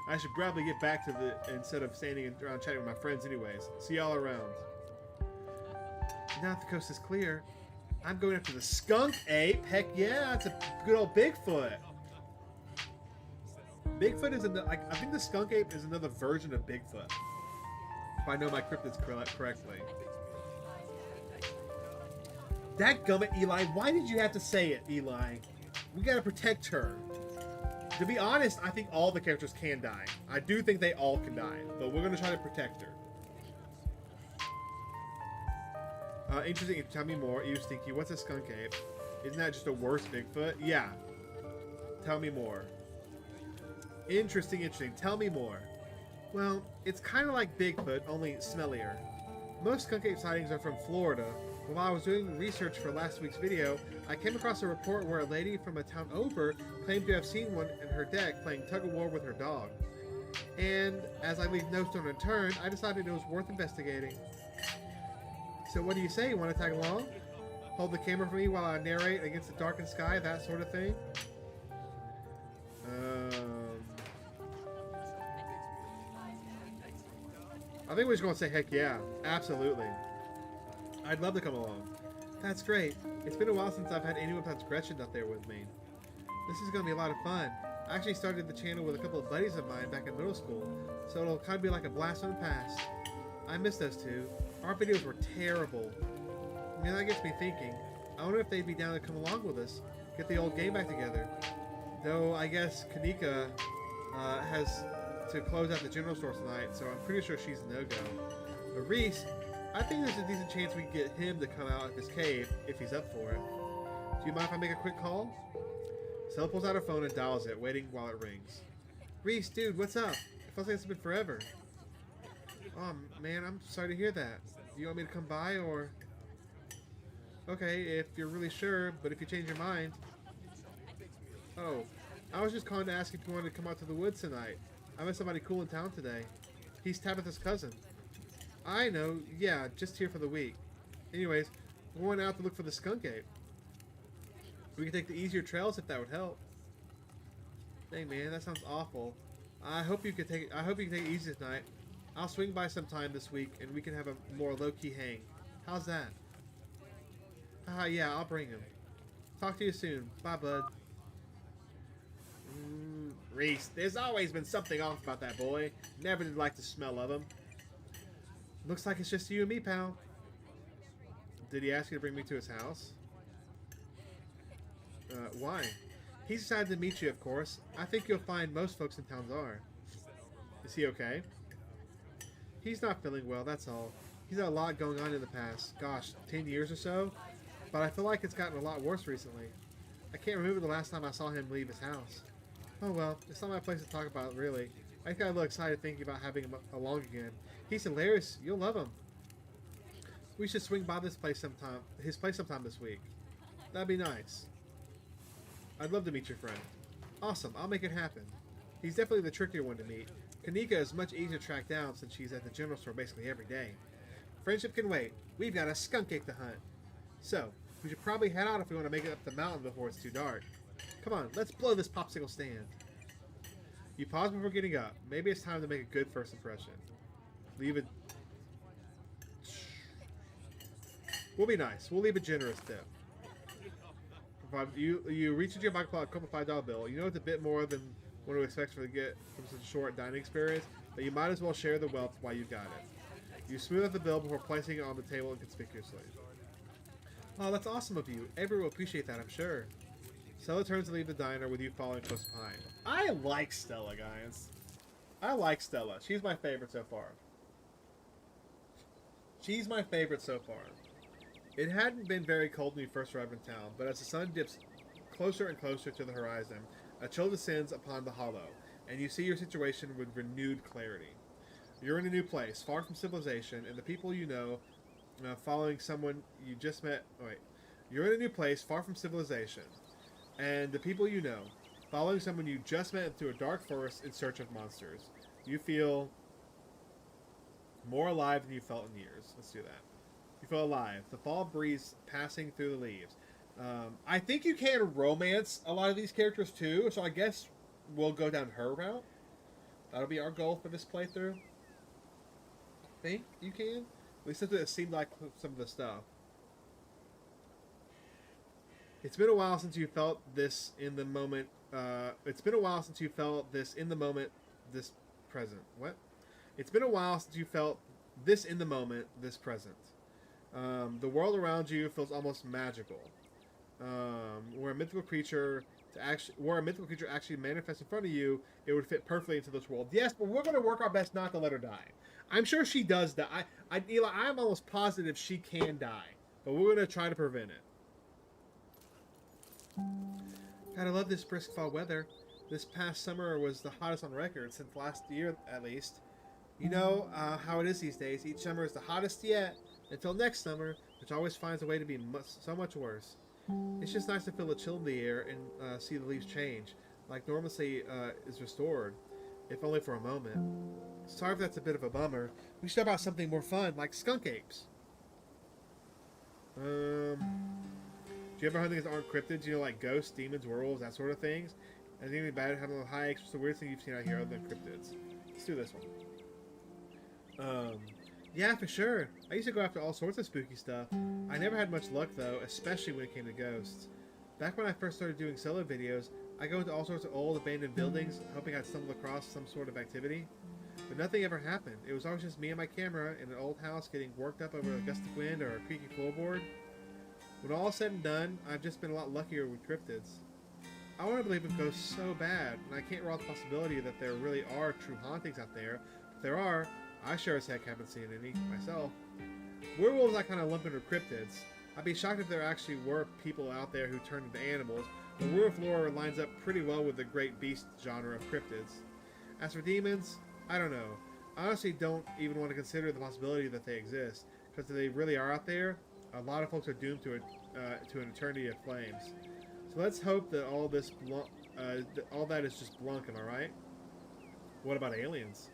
I should probably get back to instead of standing around chatting with my friends anyways. See y'all around. Now that the coast is clear, I'm going after the skunk ape. Heck yeah, it's a good old Bigfoot. Bigfoot is I think the skunk ape is another version of Bigfoot. If I know my cryptids correctly. Dadgummit, Eli. Why did you have to say it, Eli? We gotta protect her. To be honest, I think all the characters can die. I do think they all can die, but we're going to try to protect her. Interesting. Tell me more. You Stinky. What's a skunk ape? Isn't that just a worse Bigfoot? Yeah. Tell me more. Interesting. Tell me more. Well, it's kind of like Bigfoot, only smellier. Most skunk ape sightings are from Florida. While I was doing research for last week's video, I came across a report where a lady from a town over claimed to have seen one in her deck playing tug-of-war with her dog. And as I leave no stone unturned, I decided it was worth investigating. So what do you say? You want to tag along? Hold the camera for me while I narrate against the darkened sky, that sort of thing? I think we're just going to say heck yeah. Absolutely. I'd love to come along. That's great. It's been a while since I've had anyone besides Gretchen up there with me. This is going to be a lot of fun. I actually started the channel with a couple of buddies of mine back in middle school, so it'll kind of be like a blast from the past. I miss those two. Our videos were terrible. I mean, that gets me thinking. I wonder if they'd be down to come along with us, get the old game back together. Though, I guess Kanika has to close out the general store tonight, so I'm pretty sure she's a no-go. But Reese, I think there's a decent chance we can get him to come out of his cave if he's up for it. Do you mind if I make a quick call? Stella pulls out her phone and dials it, waiting while it rings. Reese, dude, what's up? It feels like it's been forever. Oh, man, I'm sorry to hear that. Do you want me to come by, or... Okay, if you're really sure, but if you change your mind... Oh, I was just calling to ask if you wanted to come out to the woods tonight. I met somebody cool in town today. He's Tabitha's cousin. I know, yeah, just here for the week. Anyways, we're going out to look for the skunk ape. We can take the easier trails if that would help. Dang, man, that sounds awful. I hope you can take it easy tonight. I'll swing by sometime this week and we can have a more low-key hang. How's that? Yeah, I'll bring him. Talk to you soon. Bye, bud. Reese, there's always been something off about that boy. Never did like the smell of him. Looks like it's just you and me, pal. Did he ask you to bring me to his house? Why? He's decided to meet you, of course. I think you'll find most folks in town are. Is he okay? He's not feeling well, that's all. He's had a lot going on in the past, gosh, 10 years or so. But I feel like it's gotten a lot worse recently. I can't remember the last time I saw him leave his house. Oh well, it's not my place to talk about, really. I got a little excited thinking about having him along again. He's hilarious. You'll love him. We should swing by his place sometime this week. That'd be nice. I'd love to meet your friend. Awesome, I'll make it happen. He's definitely the trickier one to meet. Kanika is much easier to track down since she's at the general store basically every day. Friendship can wait. We've got a skunk ape to hunt. So, we should probably head out if we want to make it up the mountain before it's too dark. Come on, let's blow this popsicle stand. You pause before getting up. Maybe it's time to make a good first impression. Leave it. We'll be nice. We'll leave a generous tip. You reach into your pocket, pull out a couple $5 bill. You know it's a bit more than one would expect from such a short dining experience, but you might as well share the wealth while you've got it. You smooth out the bill before placing it on the table inconspicuously. Oh, that's awesome of you. Everyone will appreciate that, I'm sure. Stella turns to leave the diner with you following close behind. I like Stella, guys. I like Stella. She's my favorite so far. She's my favorite so far. It hadn't been very cold when you first arrived in town, but as the sun dips closer and closer to the horizon, a chill descends upon the hollow, and you see your situation with renewed clarity. You're in a new place, far from civilization, and the people you know, following someone you just met... You're in a new place, far from civilization, and the people you know, following someone you just met through a dark forest in search of monsters. You feel more alive than you felt in years. Let's do that. You feel alive. The fall breeze passing through the leaves. I think you can romance a lot of these characters too, so I guess we'll go down her route. That'll be our goal for this playthrough. I think you can. At least that's what it seemed like some of the stuff. It's been a while since you felt this in the moment. It's been a while since you felt this in the moment, this present. What? It's been a while since you felt this in the moment, this present. The world around you feels almost magical. Where a mythical creature actually manifests in front of you, it would fit perfectly into this world. Yes, but we're going to work our best not to let her die. I'm sure she does die. Eli, I'm almost positive she can die, but we're going to try to prevent it. God, I love this brisk fall weather. This past summer was the hottest on record since last year, at least. You know how it is these days. Each summer is the hottest yet, until next summer, which always finds a way to be so much worse. It's just nice to feel the chill in the air and see the leaves change, like normalcy is restored, if only for a moment. Sorry if that's a bit of a bummer. We should talk about something more fun, like skunk apes. Do you ever hunt things that aren't cryptids? You know, like ghosts, demons, werewolves, that sort of things? Is anything bad at having a high X? What's the weirdest thing you've seen out here other than cryptids? Let's do this one. Yeah, for sure. I used to go after all sorts of spooky stuff. I never had much luck, though, especially when it came to ghosts. Back when I first started doing solo videos, I go into all sorts of old abandoned buildings, hoping I'd stumble across some sort of activity. But nothing ever happened. It was always just me and my camera in an old house getting worked up over a gust of wind or a creaky floorboard. When all said and done, I've just been a lot luckier with cryptids. I want to believe in ghosts so bad, and I can't rule out the possibility that there really are true hauntings out there. If there are, I sure as heck haven't seen any myself. Werewolves I kind of lump into cryptids. I'd be shocked if there actually were people out there who turned into animals, but werewolf lore lines up pretty well with the great beast genre of cryptids. As for demons, I don't know. I honestly don't even want to consider the possibility that they exist, because if they really are out there, a lot of folks are doomed to an eternity of flames. So let's hope that all that is just blunk, am I right? What about aliens?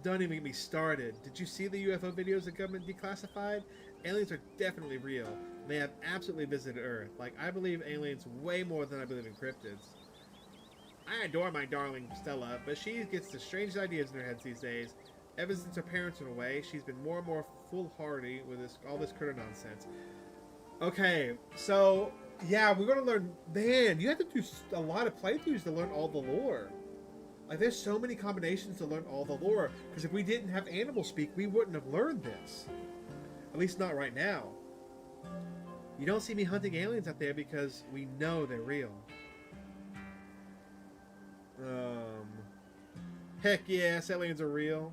Don't even get me started. Did you see the UFO videos the government declassified? Aliens are definitely real. They have absolutely visited Earth. Like, I believe aliens way more than I believe in cryptids. I adore my darling Stella, but she gets the strangest ideas in her head these days. Ever since her parents went away, she's been more and more foolhardy with all this critter nonsense. Okay, so Yeah, we're gonna learn. Man, you have to do a lot of playthroughs to learn all the lore. Like, there's so many combinations to learn all the lore. Because if we didn't have animal speak, we wouldn't have learned this. At least not right now. You don't see me hunting aliens out there because we know they're real. Heck yes, aliens are real.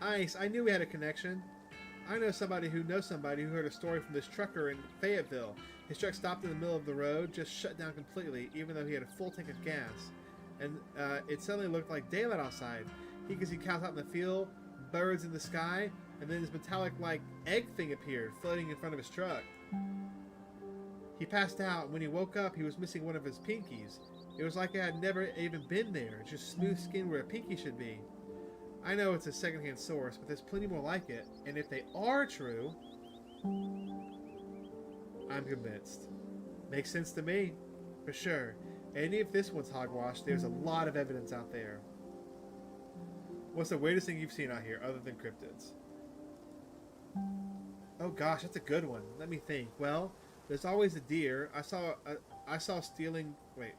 Ice, I knew we had a connection. I know somebody who knows somebody who heard a story from this trucker in Fayetteville. His truck stopped in the middle of the road, just shut down completely, even though he had a full tank of gas. And it suddenly looked like daylight outside. He could see cows out in the field, birds in the sky, and then this metallic-like egg thing appeared, floating in front of his truck. He passed out, and when he woke up, he was missing one of his pinkies. It was like it had never even been there, just smooth skin where a pinky should be. I know it's a secondhand source, but there's plenty more like it, and if they are true, I'm convinced. Makes sense to me, for sure. And if this one's hogwash, there's a lot of evidence out there. What's the weirdest thing you've seen out here, other than cryptids? Oh gosh, that's a good one. Let me think. Well, there's always the deer. I saw stealing... Wait.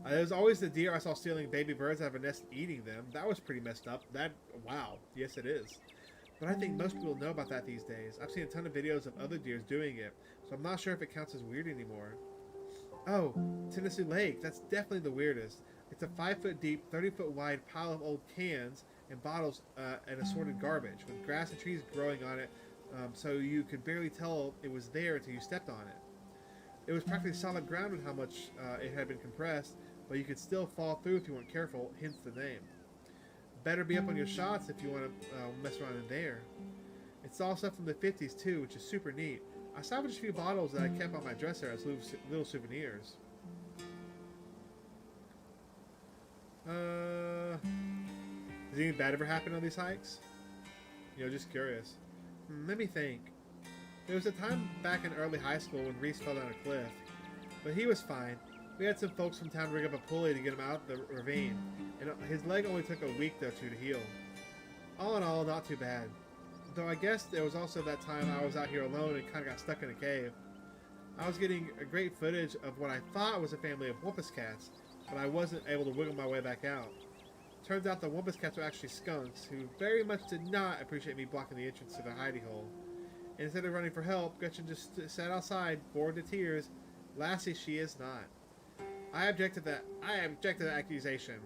There's always the deer I saw stealing baby birds out of a nest and eating them. That was pretty messed up. Wow. Yes, it is. But I think most people know about that these days. I've seen a ton of videos of other deers doing it, so I'm not sure if it counts as weird anymore. Oh, Tennessee Lake. That's definitely the weirdest. It's a 5-foot deep, 30-foot wide pile of old cans and bottles and assorted garbage, with grass and trees growing on it, so you could barely tell it was there until you stepped on it. It was practically solid ground with how much it had been compressed, but you could still fall through if you weren't careful, hence the name. Better be up on your shots if you want to mess around in there. It's all stuff from the 50s too, which is super neat. I salvaged a few bottles that I kept on my dresser as little souvenirs. Does anything bad ever happen on these hikes? You know, just curious. Let me think. There was a time back in early high school when Reese fell down a cliff, but he was fine. We had some folks from town rig up a pulley to get him out the ravine, and his leg only took a week or two to heal. All in all, not too bad. Though I guess there was also that time I was out here alone and kind of got stuck in a cave. I was getting a great footage of what I thought was a family of wumpus cats, but I wasn't able to wiggle my way back out. Turns out the wumpus cats were actually skunks, who very much did not appreciate me blocking the entrance to their hidey hole. Instead of running for help, Gretchen just sat outside, bored to tears. Lassie she is not. I objected to that accusation.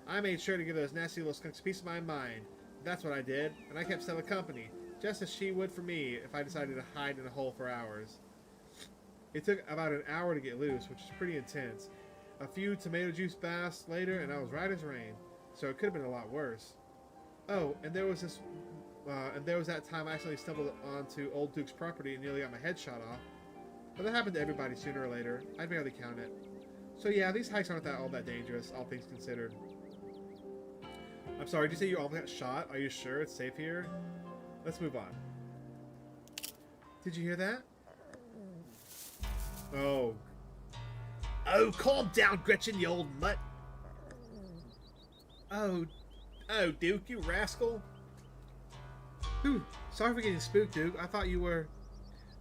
I made sure to give those nasty little skunks a piece of my mind. That's what I did, and I kept Stella company, just as she would for me if I decided to hide in a hole for hours. It took about an hour to get loose, which is pretty intense. A few tomato juice baths later, and I was right as rain, so it could have been a lot worse. Oh, and there was that time I accidentally stumbled onto Old Duke's property and nearly got my head shot off. But that happened to everybody sooner or later. I barely count it. So yeah, these hikes aren't all that dangerous, all things considered. I'm sorry, did you say you all got shot? Are you sure it's safe here? Let's move on. Did you hear that? Oh. Oh, calm down, Gretchen, you old mutt. Oh, Duke, you rascal. Whew, sorry for getting spooked, Duke. I thought you were...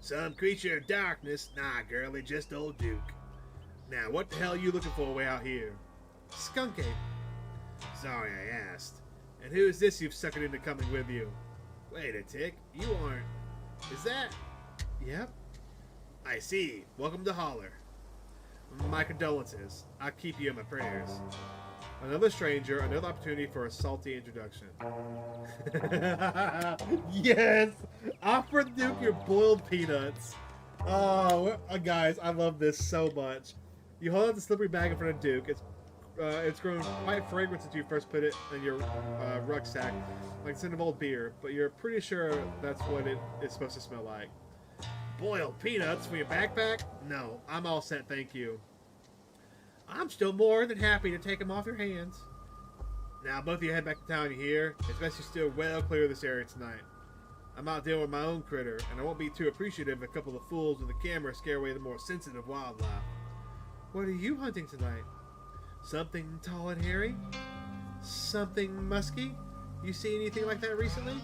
Some creature of darkness. Nah, girlie, just old Duke. Now, what the hell are you looking for way out here? Skunk ape. Sorry I asked. And who is this you've suckered into coming with you? Wait a tick, you aren't... Is that... Yep. I see. Welcome to Holler. My condolences. I'll keep you in my prayers. Another stranger, another opportunity for a salty introduction. Yes! Offer Duke your boiled peanuts. Oh, guys, I love this so much. You hold out the slippery bag in front of Duke. It's grown quite fragrant since you first put it in your rucksack, like scent of old beer, but you're pretty sure that's what it is supposed to smell like. Boiled peanuts for your backpack? No, I'm all set, thank you. I'm still more than happy to take them off your hands. Now, both of you head back to town, you hear? It's best you steer well clear of this area tonight. I'm out dealing with my own critter, and I won't be too appreciative if a couple of fools with a camera scare away the more sensitive wildlife. What are you hunting tonight? Something tall and hairy? Something musky? You see anything like that recently?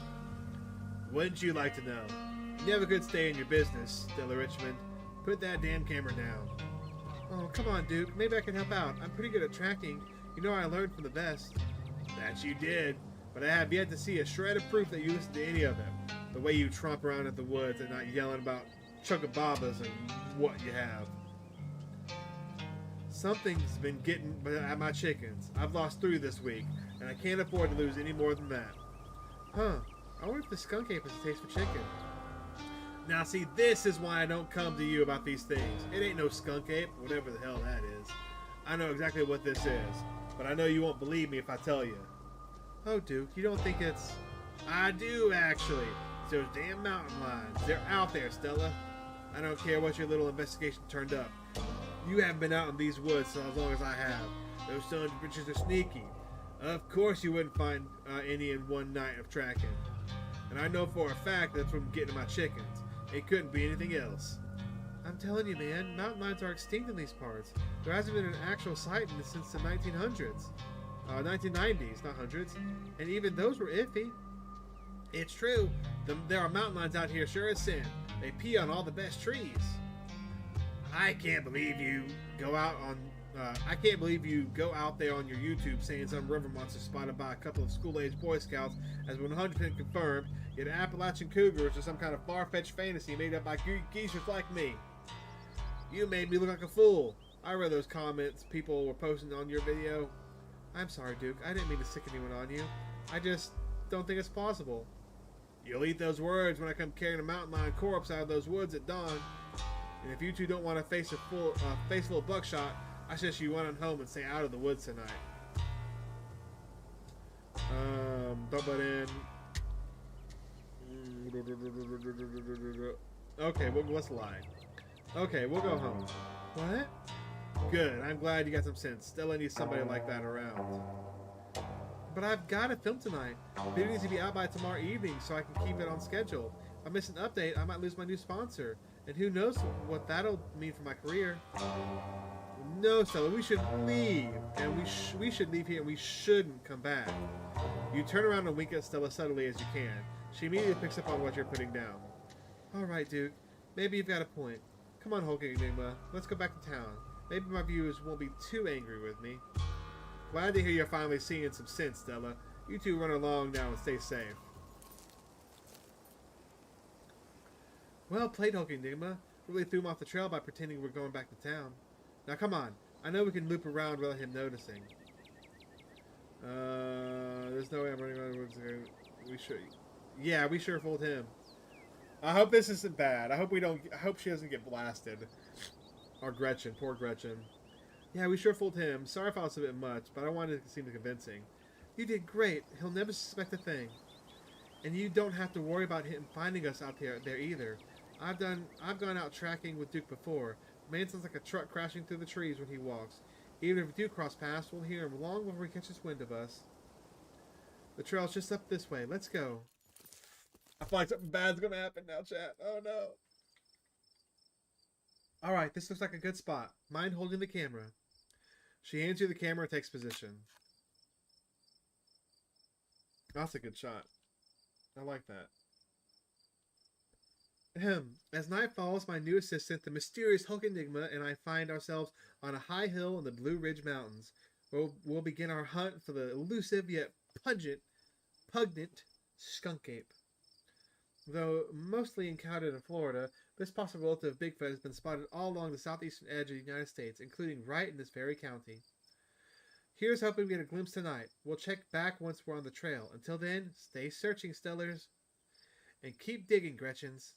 Wouldn't you like to know? You never could stay in your business, Stella Richmond. Put that damn camera down. Oh, come on, Duke. Maybe I can help out. I'm pretty good at tracking. You know I learned from the best. That you did. But I have yet to see a shred of proof that you listened to any of it. The way you tromp around at the woods and not yelling about chuckababas and what you have. Something's been getting at my chickens. I've lost 3 this week, and I can't afford to lose any more than that. Huh. I wonder if the skunk ape has a taste for chicken. Now see, this is why I don't come to you about these things. It ain't no skunk ape, whatever the hell that is. I know exactly what this is, but I know you won't believe me if I tell you. Oh, Duke, you don't think it's... I do, actually. It's those damn mountain lions. They're out there, Stella. I don't care what your little investigation turned up. You haven't been out in these woods so as long as I have. Those sons of bitches are sneaky. Of course you wouldn't find any in one night of tracking. And I know for a fact that's from getting my chickens. It couldn't be anything else. I'm telling you, man, mountain lions are extinct in these parts. There hasn't been an actual sighting since the 1900s. 1990s, not hundreds. And even those were iffy. It's true. There are mountain lions out here sure as sin. They pee on all the best trees. I can't believe you go out there on your YouTube saying some river monster spotted by a couple of school-age Boy Scouts has 100% confirmed, yet Appalachian cougars are some kind of far-fetched fantasy made up by geezers like me. You made me look like a fool. I read those comments people were posting on your video. I'm sorry, Duke. I didn't mean to sick anyone on you. I just don't think it's possible. You'll eat those words when I come carrying a mountain lion corpse out of those woods at dawn. And if you two don't want to face a face full of buckshot, I suggest you run on home and stay out of the woods tonight. Don't butt in. Okay, let's lie. Okay, we'll go home. What? Good. I'm glad you got some sense. Stella needs somebody like that around. But I've got to film tonight. Video needs to be out by tomorrow evening so I can keep it on schedule. If I miss an update, I might lose my new sponsor. And who knows what that'll mean for my career. No, Stella, we should leave. And we should leave here and we shouldn't come back. You turn around and wink at Stella subtly as you can. She immediately picks up on what you're putting down. Alright, Duke. Maybe you've got a point. Come on, HulkingEnigma. Let's go back to town. Maybe my viewers won't be too angry with me. Glad to hear you're finally seeing some sense, Stella. You two run along now and stay safe. Well played, HulkingEnigma. Really threw him off the trail by pretending we're going back to town. Now come on. I know we can loop around without him noticing. There's no way I'm running around the woods here. We should. Yeah, we sure fooled him. I hope this isn't bad. I hope she doesn't get blasted. Or Gretchen. Poor Gretchen. Yeah, we sure fooled him. Sorry if I was a bit much, but I wanted it to seem convincing. You did great. He'll never suspect a thing. And you don't have to worry about him finding us out there either. I've gone out tracking with Duke before. The man sounds like a truck crashing through the trees when he walks. Even if we do cross paths, we'll hear him long before he catches wind of us. The trail's just up this way. Let's go. I feel like something bad's gonna happen now, chat. Oh no. Alright, this looks like a good spot. Mind holding the camera. She hands you the camera and takes position. That's a good shot. I like that. As night falls, my new assistant, the mysterious HulkingEnigma, and I find ourselves on a high hill in the Blue Ridge Mountains. We'll begin our hunt for the elusive yet pungent skunk ape. Though mostly encountered in Florida, this possible relative Bigfoot has been spotted all along the southeastern edge of the United States, including right in this very county. Here's hoping we get a glimpse tonight. We'll check back once we're on the trail. Until then, stay searching, Stellars. And keep digging, Gretchens.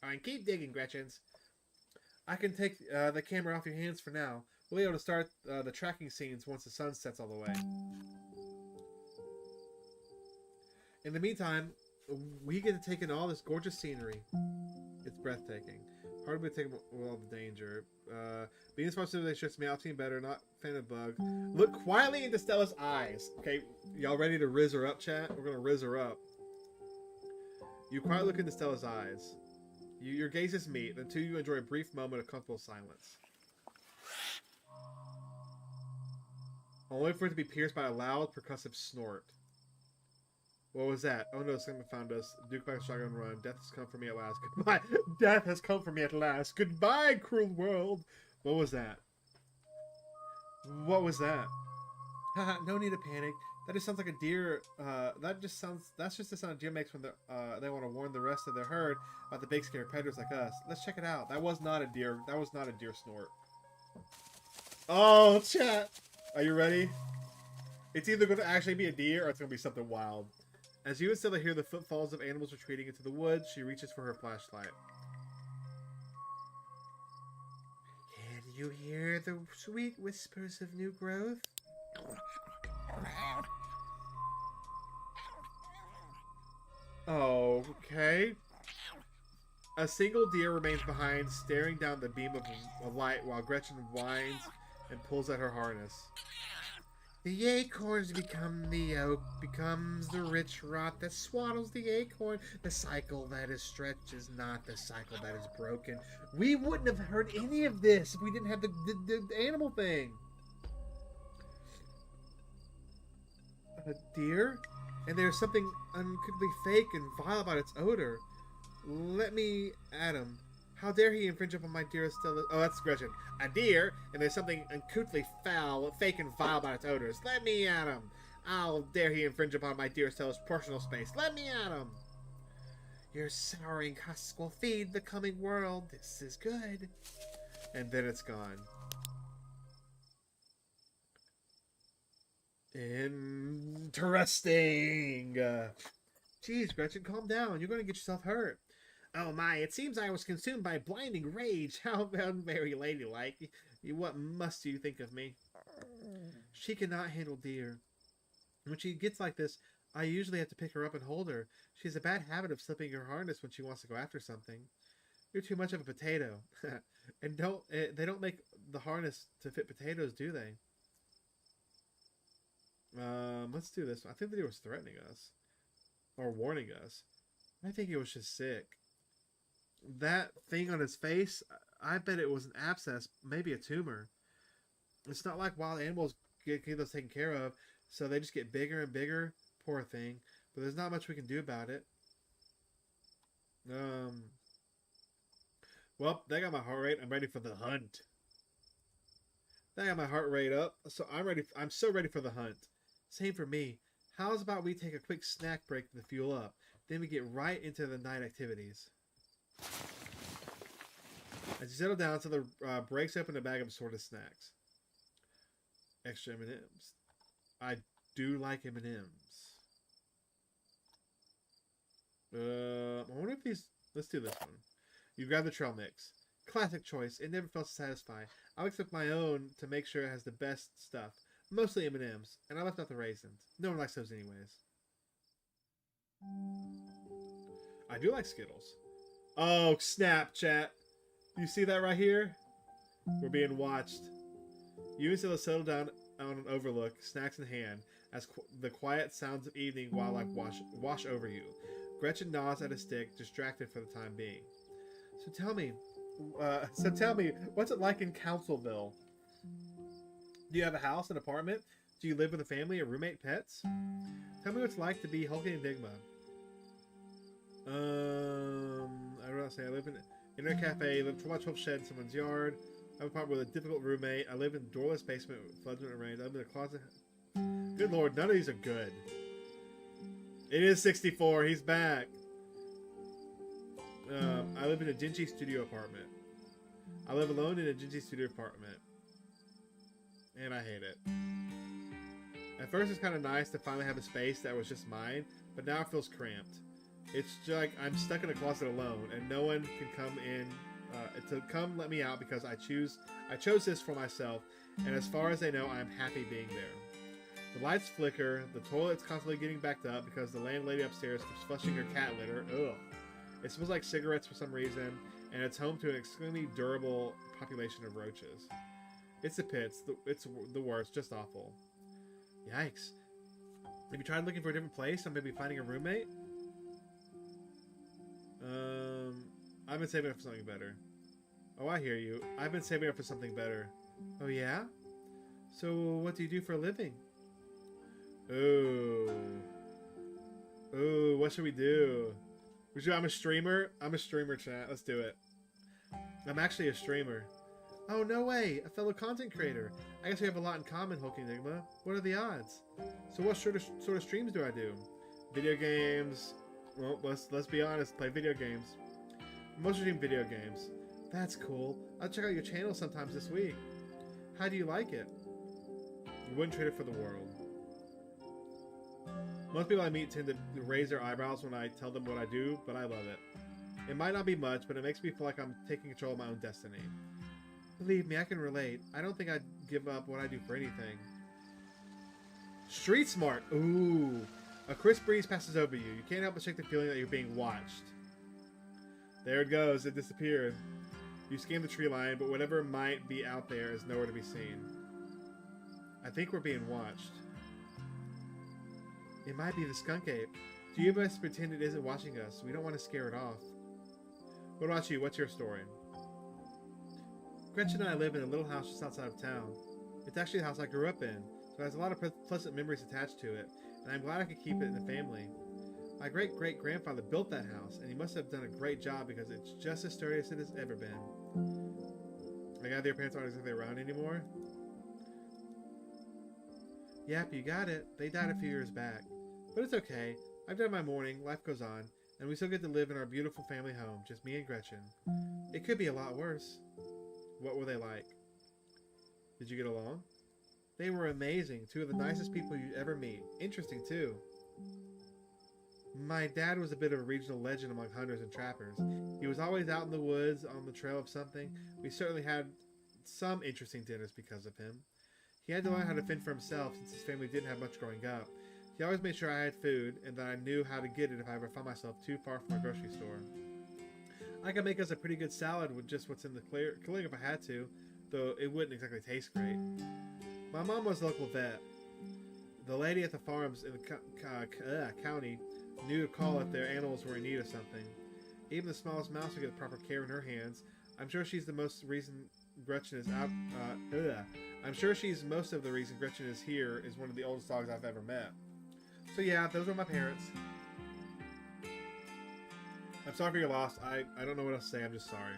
Alright, keep digging, Gretchens. I can take the camera off your hands for now. We'll be able to start the tracking scenes once the sun sets all the way. In the meantime, we get to take in all this gorgeous scenery. It's breathtaking. Hard to take all the danger. Being smart civilization stressed me out, seem better, not fan of bug. Look quietly into Stella's eyes. Okay, y'all ready to rizz her up, chat? We're gonna rizz her up. You quietly look into Stella's eyes. Your gazes meet, then two of you enjoy a brief moment of comfortable silence. Only for it to be pierced by a loud, percussive snort. What was that? Oh no, someone found us. Duke by shotgun run. Death has come for me at last. Goodbye. Death has come for me at last. Goodbye, cruel world. What was that? What was that? Haha, no need to panic. That just sounds like a deer. That's just the sound a deer makes when they want to warn the rest of their herd about the big scary predators like us. Let's check it out. That was not a deer. That was not a deer snort. Oh, chat. Are you ready? It's either going to actually be a deer or it's going to be something wild. As you and Stella hear the footfalls of animals retreating into the woods, she reaches for her flashlight. Can you hear the sweet whispers of new growth? Okay. A single deer remains behind, staring down the beam of light while Gretchen whines and pulls at her harness. The acorns become the oak, becomes the rich rot that swaddles the acorn. The cycle that is stretched is not the cycle that is broken. We wouldn't have heard any of this if we didn't have the animal thing. A deer? And there's something uncouthly fake and vile about its odor. Let me at him. How dare he infringe upon my dearest Stella? Oh, that's Gretchen. A deer, and there's something uncouthly foul, fake, and vile about its odors. Let me at him. How dare he infringe upon my dearest Stella's personal space? Let me at him. Your souring husk will feed the coming world. This is good. And then it's gone. Interesting. Jeez, Gretchen, calm down. You're going to get yourself hurt. Oh my, it seems I was consumed by blinding rage. How very ladylike. What must you think of me? She cannot handle deer. When she gets like this, I usually have to pick her up and hold her. She has a bad habit of slipping her harness when she wants to go after something. You're too much of a potato. And they don't make the harness to fit potatoes, do they? Let's do this. I think the deer was threatening us. Or warning us. I think it was just sick. That thing on his face, I bet it was an abscess, maybe a tumor. It's not like wild animals get those taken care of, so they just get bigger and bigger. Poor thing. But there's not much we can do about it. Well, that got my heart rate. I'm ready for the hunt. That got my heart rate up, so I'm ready. I'm so ready for the hunt. Same for me. How's about we take a quick snack break to fuel up? Then we get right into the night activities. As you settle down, Taylor breaks open a bag of assorted snacks. Extra M&Ms. I do like M&Ms. I wonder if these... Let's do this one. You grab the trail mix. Classic choice. It never felt satisfying. I'll accept my own to make sure it has the best stuff. Mostly M&Ms. And I left out the raisins. No one likes those anyways. I do like Skittles. Oh, Snapchat. You see that right here? We're being watched. You and Scylla settle down on an overlook, snacks in hand, as the quiet sounds of evening wildlife wash over you. Gretchen nods at a stick, distracted for the time being. So tell me, what's it like in Councilville? Do you have a house, an apartment? Do you live with a family, a roommate, pets? Tell me what it's like to be HulkingEnigma. I don't know what to say. I live in a cafe, live 12 shed in someone's yard. I have an apartment with a difficult roommate. I live in a doorless basement with floods when it rains. I live in a closet. Good lord, none of these are good. It is 64. He's back. I live in a dingy studio apartment. I live alone in a dingy studio apartment. And I hate it. At first it's kind of nice to finally have a space that was just mine, but now it feels cramped. It's just like I'm stuck in a closet alone, and no one can come in to come let me out because I chose this for myself, and as far as I know, I am happy being there. The lights flicker, the toilet's constantly getting backed up because the landlady upstairs keeps flushing her cat litter. Ugh. It smells like cigarettes for some reason, and it's home to an extremely durable population of roaches. It's the pits. It's the worst. Just awful. Yikes. Have you tried looking for a different place or maybe finding a roommate? I've been saving up for something better. Oh, I hear you. I've been saving up for something better. Oh, yeah? So, what do you do for a living? Oh. Ooh, what should we do? I'm a streamer. I'm a streamer, chat. Let's do it. I'm actually a streamer. Oh, no way. A fellow content creator. I guess we have a lot in common, HulkingEnigma. What are the odds? So what sort of streams do I do? Video games. Well, let's be honest. Play video games. Most stream video games. That's cool. I'll check out your channel sometimes this week. How do you like it? You wouldn't trade it for the world. Most people I meet tend to raise their eyebrows when I tell them what I do, but I love it. It might not be much, but it makes me feel like I'm taking control of my own destiny. Believe me, I can relate. I don't think I'd give up what I do for anything. Street smart. Ooh. A crisp breeze passes over you. You can't help but shake the feeling that you're being watched. There it goes. It disappeared. You scan the tree line, but whatever might be out there is nowhere to be seen. I think we're being watched. It might be the skunk ape. Do you best pretend it isn't watching us? We don't want to scare it off. What about you? What's your story? Gretchen and I live in a little house just outside of town. It's actually the house I grew up in, so it has a lot of pleasant memories attached to it, and I'm glad I could keep it in the family. My great-great-grandfather built that house, and he must have done a great job because it's just as sturdy as it has ever been. I gather your parents aren't exactly around anymore? Yep, you got it. They died a few years back. But it's okay. I've done my mourning, life goes on, and we still get to live in our beautiful family home, just me and Gretchen. It could be a lot worse. What were they like? Did you get along? They were amazing. Two of the nicest people you'd ever meet. Interesting, too. My dad was a bit of a regional legend among hunters and trappers. He was always out in the woods on the trail of something. We certainly had some interesting dinners because of him. He had to learn how to fend for himself since his family didn't have much growing up. He always made sure I had food and that I knew how to get it if I ever found myself too far from a grocery store. I could make us a pretty good salad with just what's in the cooling if I had to, though it wouldn't exactly taste great. My mom was a local vet. The lady at the farms in the county knew to call if their animals were in need of something. Even the smallest mouse would get proper care in her hands. I'm sure she's the most reason Gretchen is out. I'm sure she's most of the reason Gretchen is here is one of the oldest dogs I've ever met. So yeah, those were my parents. I'm sorry for your loss. I don't know what else to say. I'm just sorry.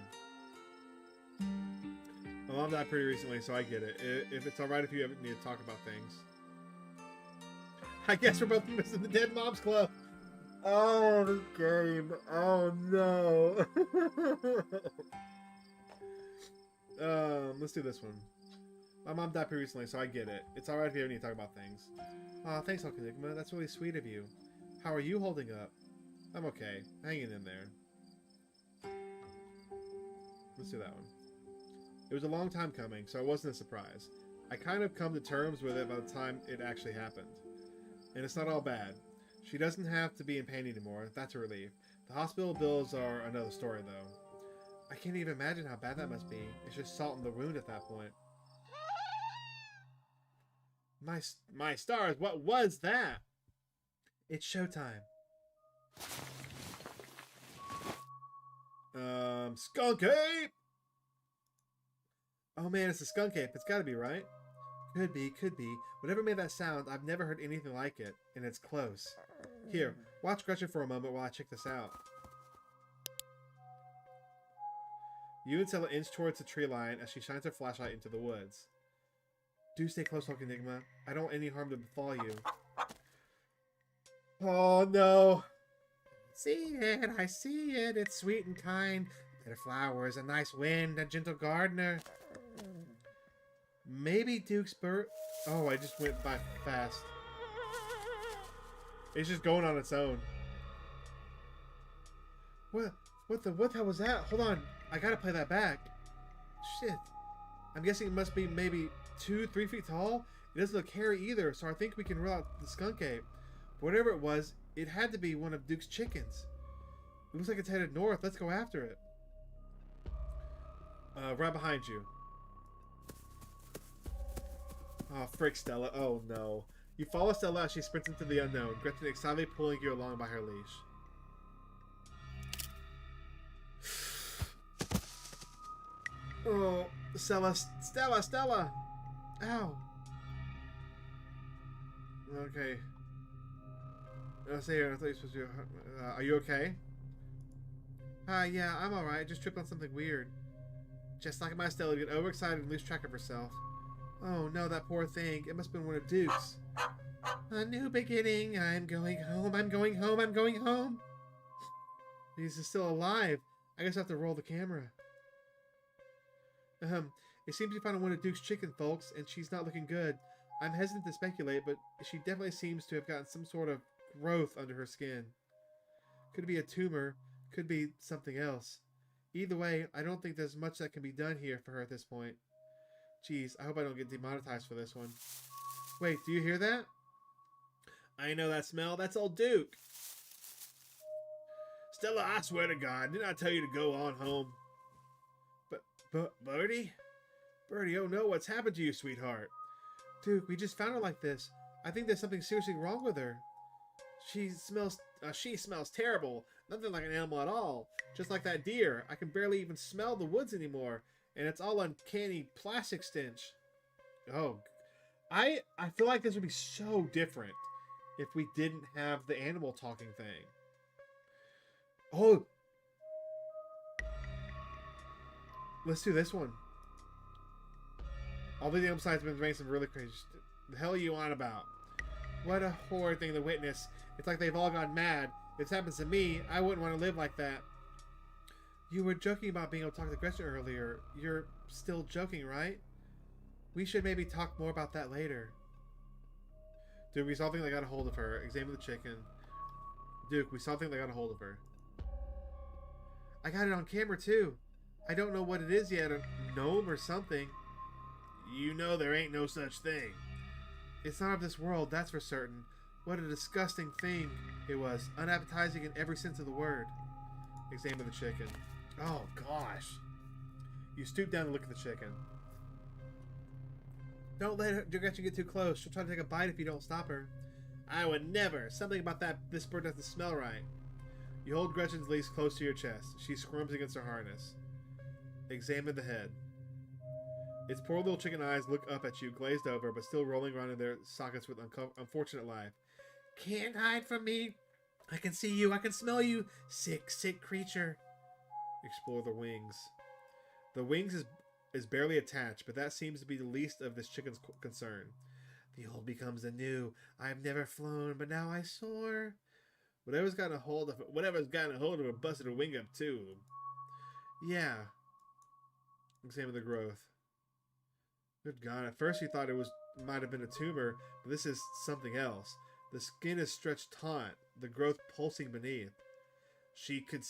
My mom died pretty recently, so I get it. If it's alright if you ever need to talk about things. I guess we're both missing the Dead Moms Club. Oh, this game. Oh, no. Let's do this one. My mom died pretty recently, so I get it. It's alright if you ever need to talk about things. Aw, thanks, HulkingEnigma. That's really sweet of you. How are you holding up? I'm okay. Hanging in there. Let's do that one. It was a long time coming, so it wasn't a surprise. I kind of come to terms with it by the time it actually happened. And it's not all bad. She doesn't have to be in pain anymore. That's a relief. The hospital bills are another story, though. I can't even imagine how bad that must be. It's just salt in the wound at that point. My stars, what was that? It's showtime. Skunk ape! Oh man, it's a skunk ape. It's gotta be, right? Could be, could be. Whatever made that sound, I've never heard anything like it. And it's close. Here, watch Gretchen for a moment while I check this out. You and Stella inch towards the tree line as she shines her flashlight into the woods. Do stay close, HulkingEnigma. I don't want any harm to befall you. Oh no! See it, I see it. It's sweet and kind. Better flowers, a nice wind, a gentle gardener. Maybe Duke's bird. Oh, I just went by fast. It's just going on its own. What the hell was that? Hold on. I gotta play that back. Shit. I'm guessing it must be maybe 2-3 feet tall. It doesn't look hairy either, so I think we can rule out the skunk ape. Whatever it was, it had to be one of Duke's chickens. It looks like it's headed north. Let's go after it. Right behind you. Oh, frick, Stella. Oh, no. You follow Stella as she sprints into the unknown, Gretchen excitedly pulling you along by her leash. Oh, Stella. Ow. Okay. Stay here. I thought you were supposed to. Are you okay? Yeah, I'm alright. Just tripped on something weird. Just like my Stella, get overexcited and lose track of herself. Oh no, that poor thing. It must have been one of Duke's. A new beginning. I'm going home. I'm going home. I'm going home. He's still alive. I guess I have to roll the camera. It seems you found one of Duke's chicken, folks, and she's not looking good. I'm hesitant to speculate, but she definitely seems to have gotten some sort of growth under her skin. Could be a tumor. Could be something else. Either way, I don't think there's much that can be done here for her at this point. Jeez, I hope I don't get demonetized for this one. Wait, do you hear that? I know that smell. That's old Duke. Stella, I swear to God, didn't I tell you to go on home? But Birdie? Birdie, oh no, what's happened to you, sweetheart? Duke, we just found her like this. I think there's something seriously wrong with her. She smells terrible. Nothing like an animal at all. Just like that deer. I can barely even smell the woods anymore. And it's all uncanny plastic stench. Oh, I feel like this would be so different if we didn't have the animal talking thing. Oh. Let's do this one. All the animal signs have been doing some really crazy shit. The hell are you on about? What a horrid thing to witness. It's like they've all gone mad. If this happens to me, I wouldn't want to live like that. You were joking about being able to talk to Gretchen earlier. You're still joking, right? We should maybe talk more about that later. Duke, we saw something that got a hold of her. Examine the chicken. Duke, we saw something that got a hold of her. I got it on camera too. I don't know what it is yet. A gnome or something. You know there ain't no such thing. It's not of this world, that's for certain. What a disgusting thing it was. Unappetizing in every sense of the word. Examine the chicken. Oh, gosh. You stoop down and look at the chicken. Don't let her Gretchen get too close. She'll try to take a bite if you don't stop her. I would never. Something about this bird doesn't smell right. You hold Gretchen's leash close to your chest. She squirms against her harness. Examine the head. Its poor little chicken eyes look up at you, glazed over, but still rolling around in their sockets with unfortunate life. Can't hide from me. I can see you. I can smell you. Sick, sick creature. Explore the wings. The wings is barely attached, but that seems to be the least of this chicken's concern. The old becomes the new. I've never flown, but now I soar. Whatever's gotten a hold of it busted a wing up too. Yeah. Examine the growth. Good God, at first you thought it might have been a tumor, but this is something else. The skin is stretched taut, the growth pulsing beneath. She could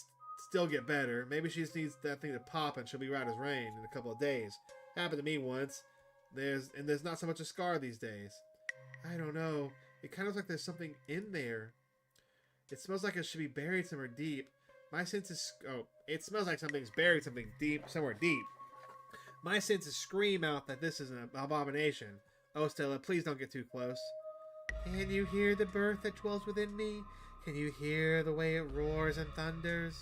still get better. Maybe she just needs that thing to pop and she'll be right as rain in a couple of days. Happened to me once. There's not so much a scar these days. I don't know. It kind of looks like there's something in there. It smells like it should be buried somewhere deep. My sense is... Oh, it smells like something's buried somewhere deep. My senses scream out that this is an abomination. Oh, Stella, please don't get too close. Can you hear the birth that dwells within me? Can you hear the way it roars and thunders?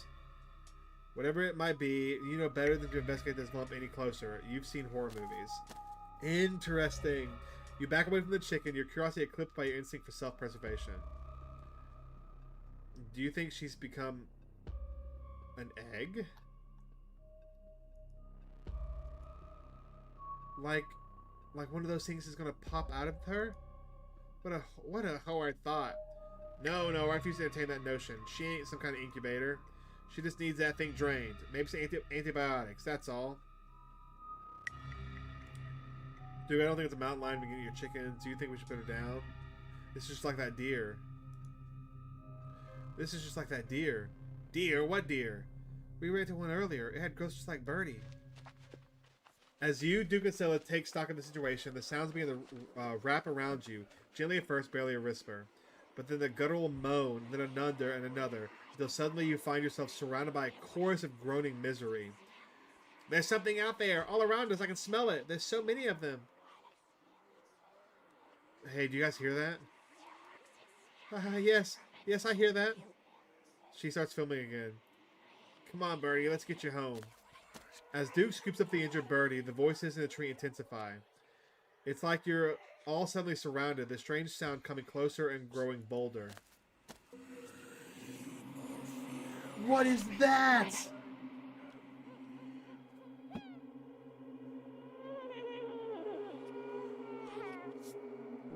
Whatever it might be, you know better than to investigate this lump any closer. You've seen horror movies. Interesting. You back away from the chicken, your curiosity eclipsed by your instinct for self-preservation. Do you think she's become an egg? Like one of those things is gonna pop out of her? What a horrid thought. No, I refuse to entertain that notion. She ain't some kind of incubator. She just needs that thing drained. Maybe some antibiotics, that's all. Dude, I don't think it's a mountain lion beginning your chickens. Do you think we should put her down? This is just like that deer. This is just like that deer. Deer? What deer? We ran into one earlier. It had growth just like Birdie. As you, Duke and Stella, take stock of the situation, the sounds begin to wrap around you. Gently at first, barely a whisper. But then the guttural moan, then another and another, until suddenly you find yourself surrounded by a chorus of groaning misery. There's something out there, all around us, I can smell it. There's so many of them. Hey, do you guys hear that? Yes, I hear that. She starts filming again. Come on, Birdie, let's get you home. As Duke scoops up the injured Birdie, the voices in the tree intensify. It's like you're all suddenly surrounded, the strange sound coming closer and growing bolder. What is that?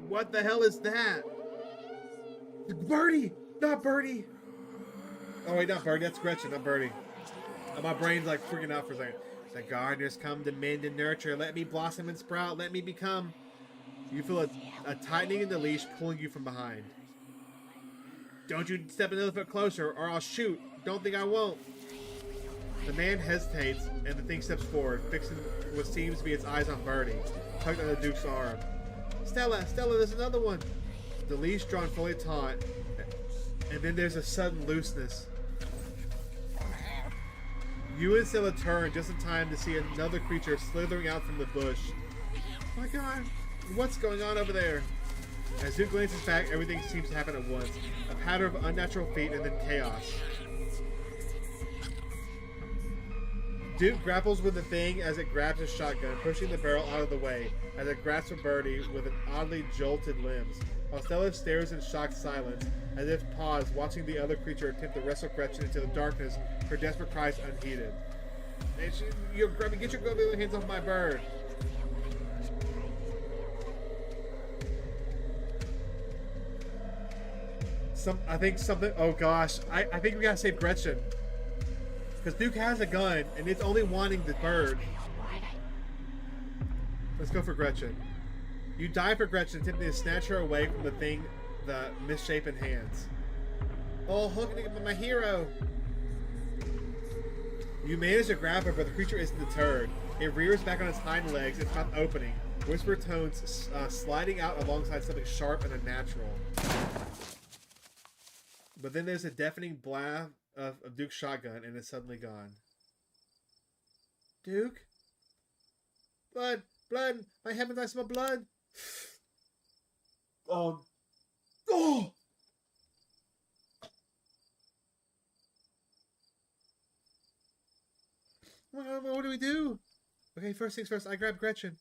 What the hell is that? Birdie! Not Birdie! Oh wait, not Birdie. That's Gretchen, not Birdie. Oh, my brain's like freaking out for a second. The gardeners come to mend and nurture. Let me blossom and sprout. Let me become... You feel a tightening in the leash pulling you from behind. Don't you step another foot closer or I'll shoot. Don't think I won't. The man hesitates and the thing steps forward, fixing what seems to be its eyes on Birdie, tugged on the Duke's arm. Stella, there's another one. The leash drawn fully taut, and then there's a sudden looseness. You and Stella turn just in time to see another creature slithering out from the bush. Oh my god, what's going on over there? As Duke glances back, everything seems to happen at once. A patter of unnatural feet and then chaos. Duke grapples with the thing as it grabs his shotgun, pushing the barrel out of the way as it grasps for Birdie with an oddly jolted limbs, while Stella stares in shocked silence, as if paused, watching the other creature attempt to wrestle Gretchen into the darkness, her desperate cries unheeded. Hey, get your grubby hands off my bird! I think something. Oh gosh, I think we gotta save Gretchen. Because Duke has a gun, and it's only wanting the bird. Let's go for Gretchen. You die for Gretchen, attempting to snatch her away from the thing, the misshapen hands. Oh, HulkingEnigma, my hero! You manage to grab her, but the creature isn't deterred. It rears back on its hind legs, its mouth opening, whisper tones sliding out alongside something sharp and unnatural. But then there's a deafening blast of Duke's shotgun, and it's suddenly gone. Duke? Blood! Blood! My heavens, I smell blood! Oh! Oh! What do we do? Okay, first things first, I grab Gretchen.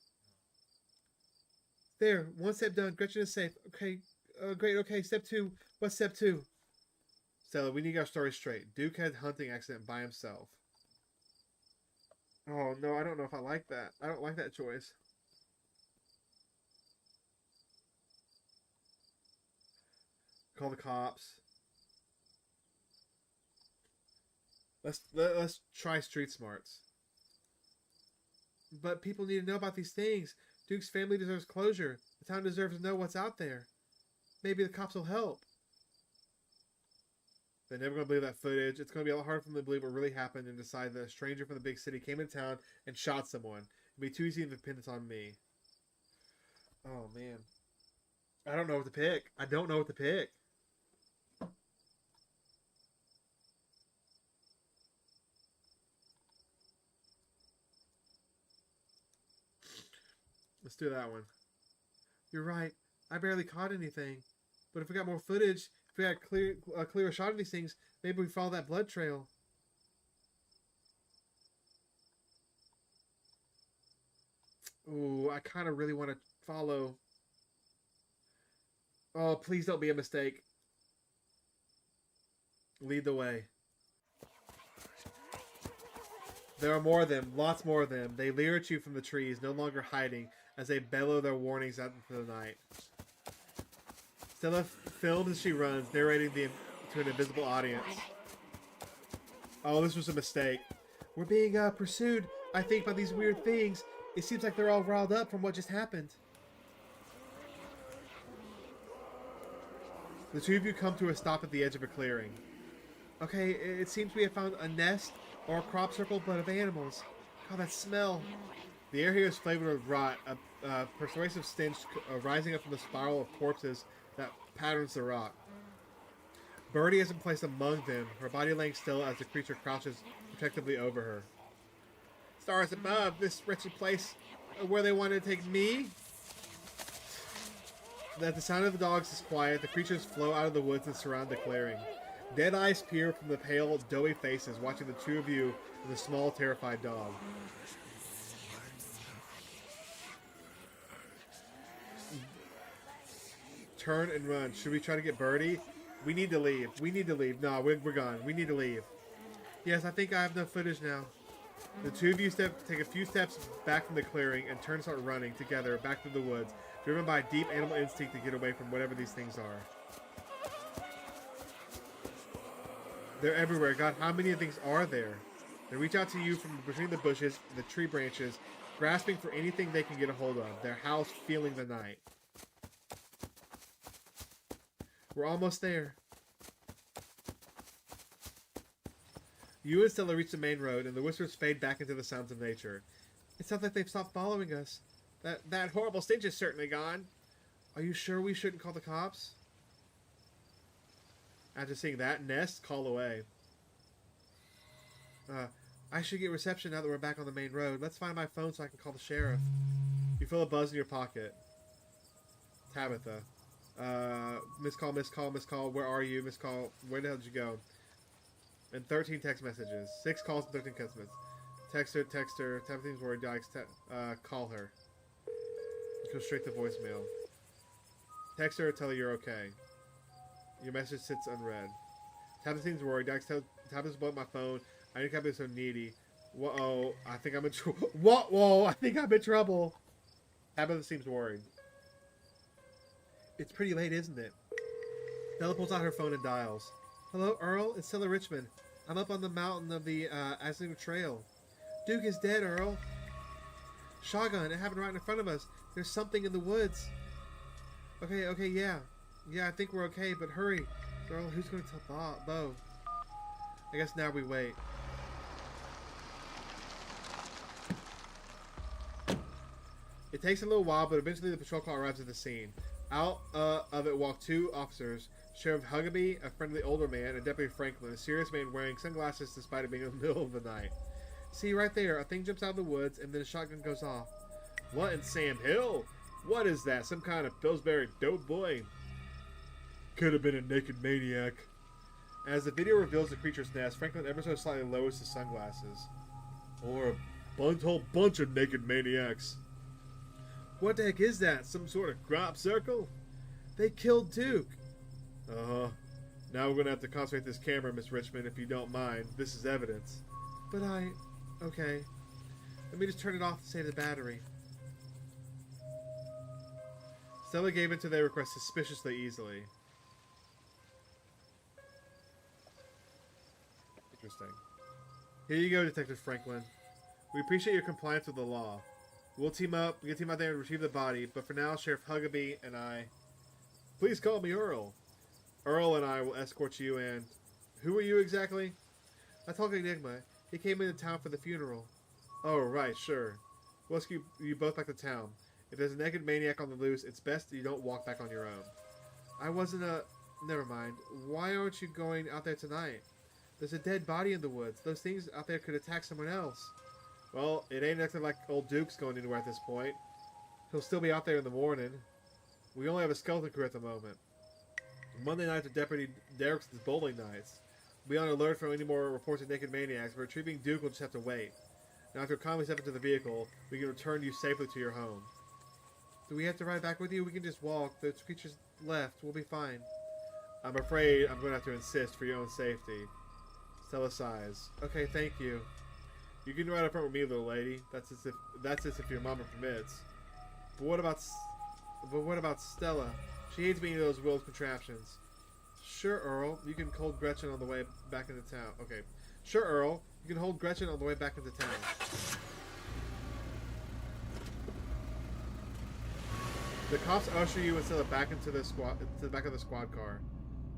There, one step done. Gretchen is safe. Okay, great. Okay, step two. What's step two? Stella, we need our story straight. Duke had a hunting accident by himself. Oh, no, I don't know if I like that. I don't like that choice. Call the cops. Let's try street smarts. But people need to know about these things. Duke's family deserves closure. The town deserves to know what's out there. Maybe the cops will help. They're never going to believe that footage. It's going to be a lot harder for them to believe what really happened and decide that a stranger from the big city came into town and shot someone. It'd be too easy to pin this on me. Oh, man. I don't know what to pick. I don't know what to pick. Let's do that one. You're right. I barely caught anything. But if we got more footage, if we had a clearer shot of these things, maybe we follow that blood trail. Ooh, I kind of really want to follow. Oh, please don't be a mistake. Lead the way. There are more of them, lots more of them. They leer at you from the trees, no longer hiding, as they bellow their warnings out into the night. Stella films as she runs, narrating to an invisible audience. Oh, this was a mistake. We're being pursued, I think, by these weird things. It seems like they're all riled up from what just happened. The two of you come to a stop at the edge of a clearing. Okay, it seems we have found a nest or a crop circle, but of animals. God, that smell. The air here is flavored with rot, a persuasive stench rising up from the spiral of corpses that patterns the rock. Birdie has been placed among them, her body laying still as the creature crouches protectively over her. Stars above, this wretched place where they wanted to take me? At the sound of the dogs is quiet, the creatures flow out of the woods and surround the clearing. Dead eyes peer from the pale, doughy faces, watching the two of you and the small, terrified dog. Turn and run. Should we try to get Birdie? We need to leave. We need to leave. No, we're gone. We need to leave. Yes, I think I have enough footage now. The two of you take a few steps back from the clearing and turn and start running together back through the woods, driven by a deep animal instinct to get away from whatever these things are. They're everywhere. God, how many of things are there? They reach out to you from between the bushes, the tree branches, grasping for anything they can get a hold of. Their house feeling the night. We're almost there. You and Stella reach the main road, and the whispers fade back into the sounds of nature. It sounds like they've stopped following us. That horrible stench is certainly gone. Are you sure we shouldn't call the cops? After seeing that, Nest, call away. I should get reception now that we're back on the main road. Let's find my phone so I can call the sheriff. You feel a buzz in your pocket. Tabitha. Missed call, missed call, missed call. Where are you? Missed call. Where the hell did you go? And 13 text messages. 6 calls and 13 text messages. Text her. Tabitha's worried. Call her. Go straight to voicemail. Text her. Tell her you're okay. Your message sits unread. Tabitha's worried. Tabitha's about my phone. I think I've been so needy. Whoa, I think I'm in trouble. Whoa, I think I'm in trouble. Tabitha seems worried. It's pretty late, isn't it? Stella pulls out her phone and dials. Hello, Earl. It's Stella Richmond. I'm up on the mountain of the Azalea Trail. Duke is dead, Earl. Shotgun. It happened right in front of us. There's something in the woods. Okay, yeah. Yeah, I think we're okay, but hurry. Earl, who's going to tell Bo? I guess now we wait. It takes a little while, but eventually the patrol car arrives at the scene. Out of it walk 2 officers. Sheriff Huggabee, a friendly older man, and Deputy Franklin, a serious man wearing sunglasses despite it being in the middle of the night. See, right there, a thing jumps out of the woods, and then a shotgun goes off. What in Sam Hill? What is that? Some kind of Pillsbury dope boy? Could have been a naked maniac. As the video reveals the creature's nest, Franklin ever so slightly lowers his sunglasses. Or a whole bunch of naked maniacs. What the heck is that? Some sort of crop circle? They killed Duke. Now we're going to have to concentrate this camera, Miss Richmond, if you don't mind. This is evidence. But okay. Let me just turn it off to save the battery. Stella gave in to their request suspiciously easily. Interesting. Here you go, Detective Franklin. We appreciate your compliance with the law. We'll team up. We can team out there and retrieve the body. But for now, Sheriff Huggabee and I... Please call me Earl. Earl and I will escort you and... Who are you exactly? That's HulkingEnigma. He came into town for the funeral. Oh, right, sure. We'll escort you both back to town. If there's a naked maniac on the loose, it's best that you don't walk back on your own. I wasn't a... Never mind. Why aren't you going out there tonight? There's a dead body in the woods. Those things out there could attack someone else. Well, it ain't acting like old Duke's going anywhere at this point. He'll still be out there in the morning. We only have a skeleton crew at the moment. Monday nights are Deputy Derrick's bowling nights. We'll be on alert for any more reports of naked maniacs, but retrieving Duke will just have to wait. Now, after calmly step into the vehicle, we can return you safely to your home. Do we have to ride back with you? We can just walk. The creature's left. We'll be fine. I'm afraid I'm going to have to insist for your own safety. Stella sighs. Okay, thank you. You can ride up front with me, little lady. That's just if your mama permits. But what about Stella? She hates being in those wheeled contraptions. Sure, Earl. You can hold Gretchen on the way back into town. Okay. Sure, Earl. You can hold Gretchen on the way back into town. The cops usher you and Stella back into the back of the squad car.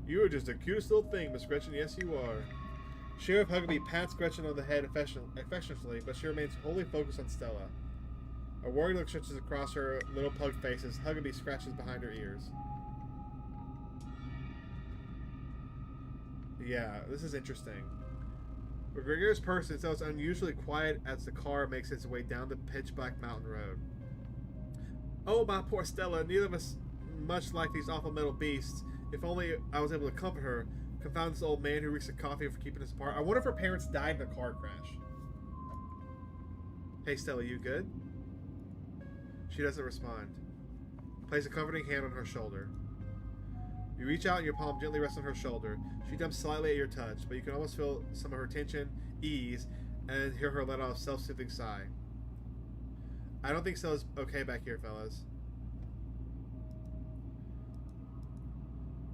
You are just the cutest little thing, Miss Gretchen. Yes, you are. Sheriff Huggabee pats Gretchen on the head affectionately, but she remains wholly focused on Stella. A worried look stretches across her little pug face as Huggabee scratches behind her ears. Yeah, this is interesting. A gregarious person, so it's unusually quiet as the car makes its way down the pitch-black mountain road. Oh, my poor Stella, neither of us much like these awful metal beasts. If only I was able to comfort her. Confound this old man who reeks of coffee for keeping us apart. I wonder if her parents died in a car crash. Hey, Stella, you good? She doesn't respond. Place a comforting hand on her shoulder. You reach out and your palm gently rests on her shoulder. She jumps slightly at your touch, but you can almost feel some of her tension ease and hear her let out a self-soothing sigh. I don't think Stella's okay back here, fellas.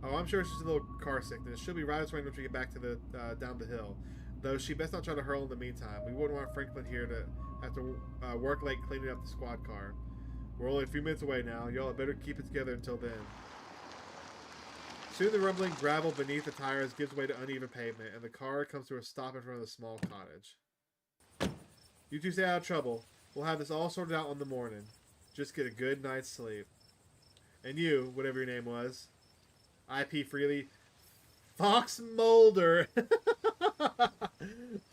Oh, I'm sure it's just a little car sickness. She'll be right as rain once we get back to the down the hill. Though she best not try to hurl in the meantime. We wouldn't want Franklin here to have to work late cleaning up the squad car. We're only a few minutes away now. Y'all better keep it together until then. Soon the rumbling gravel beneath the tires gives way to uneven pavement, and the car comes to a stop in front of the small cottage. You two stay out of trouble. We'll have this all sorted out in the morning. Just get a good night's sleep. And you, whatever your name was, IP freely, Fox Mulder.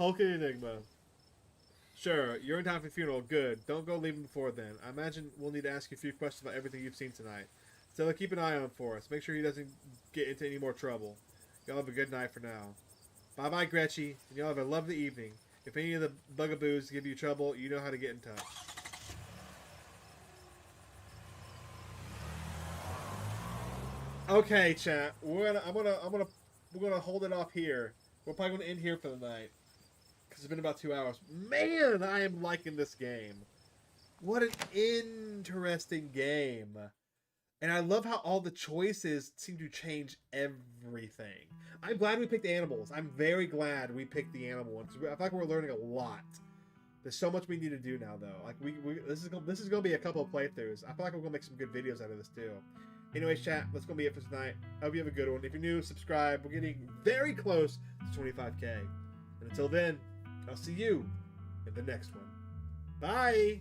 HulkingEnigma. Sure, you're in time for the funeral. Good. Don't go leaving before then. I imagine we'll need to ask you a few questions about everything you've seen tonight. Stella, keep an eye on for us. Make sure he doesn't get into any more trouble. Y'all have a good night for now. Bye-bye, Gretchy. And y'all have a lovely evening. If any of the bugaboos give you trouble, you know how to get in touch. Okay, chat. We're gonna hold it off here. We're probably gonna end here for the night because it's been about 2 hours. Man, I am liking this game. What an interesting game. And I love how all the choices seem to change everything. I'm glad we picked animals. I'm very glad we picked the animal ones. I feel like we're learning a lot. There's so much we need to do now, though. Like this is gonna be a couple of playthroughs. I feel like we're gonna make some good videos out of this too. Anyways, chat, that's gonna be it for tonight. I hope you have a good one. If you're new, subscribe. We're getting very close to 25K. And until then, I'll see you in the next one. Bye.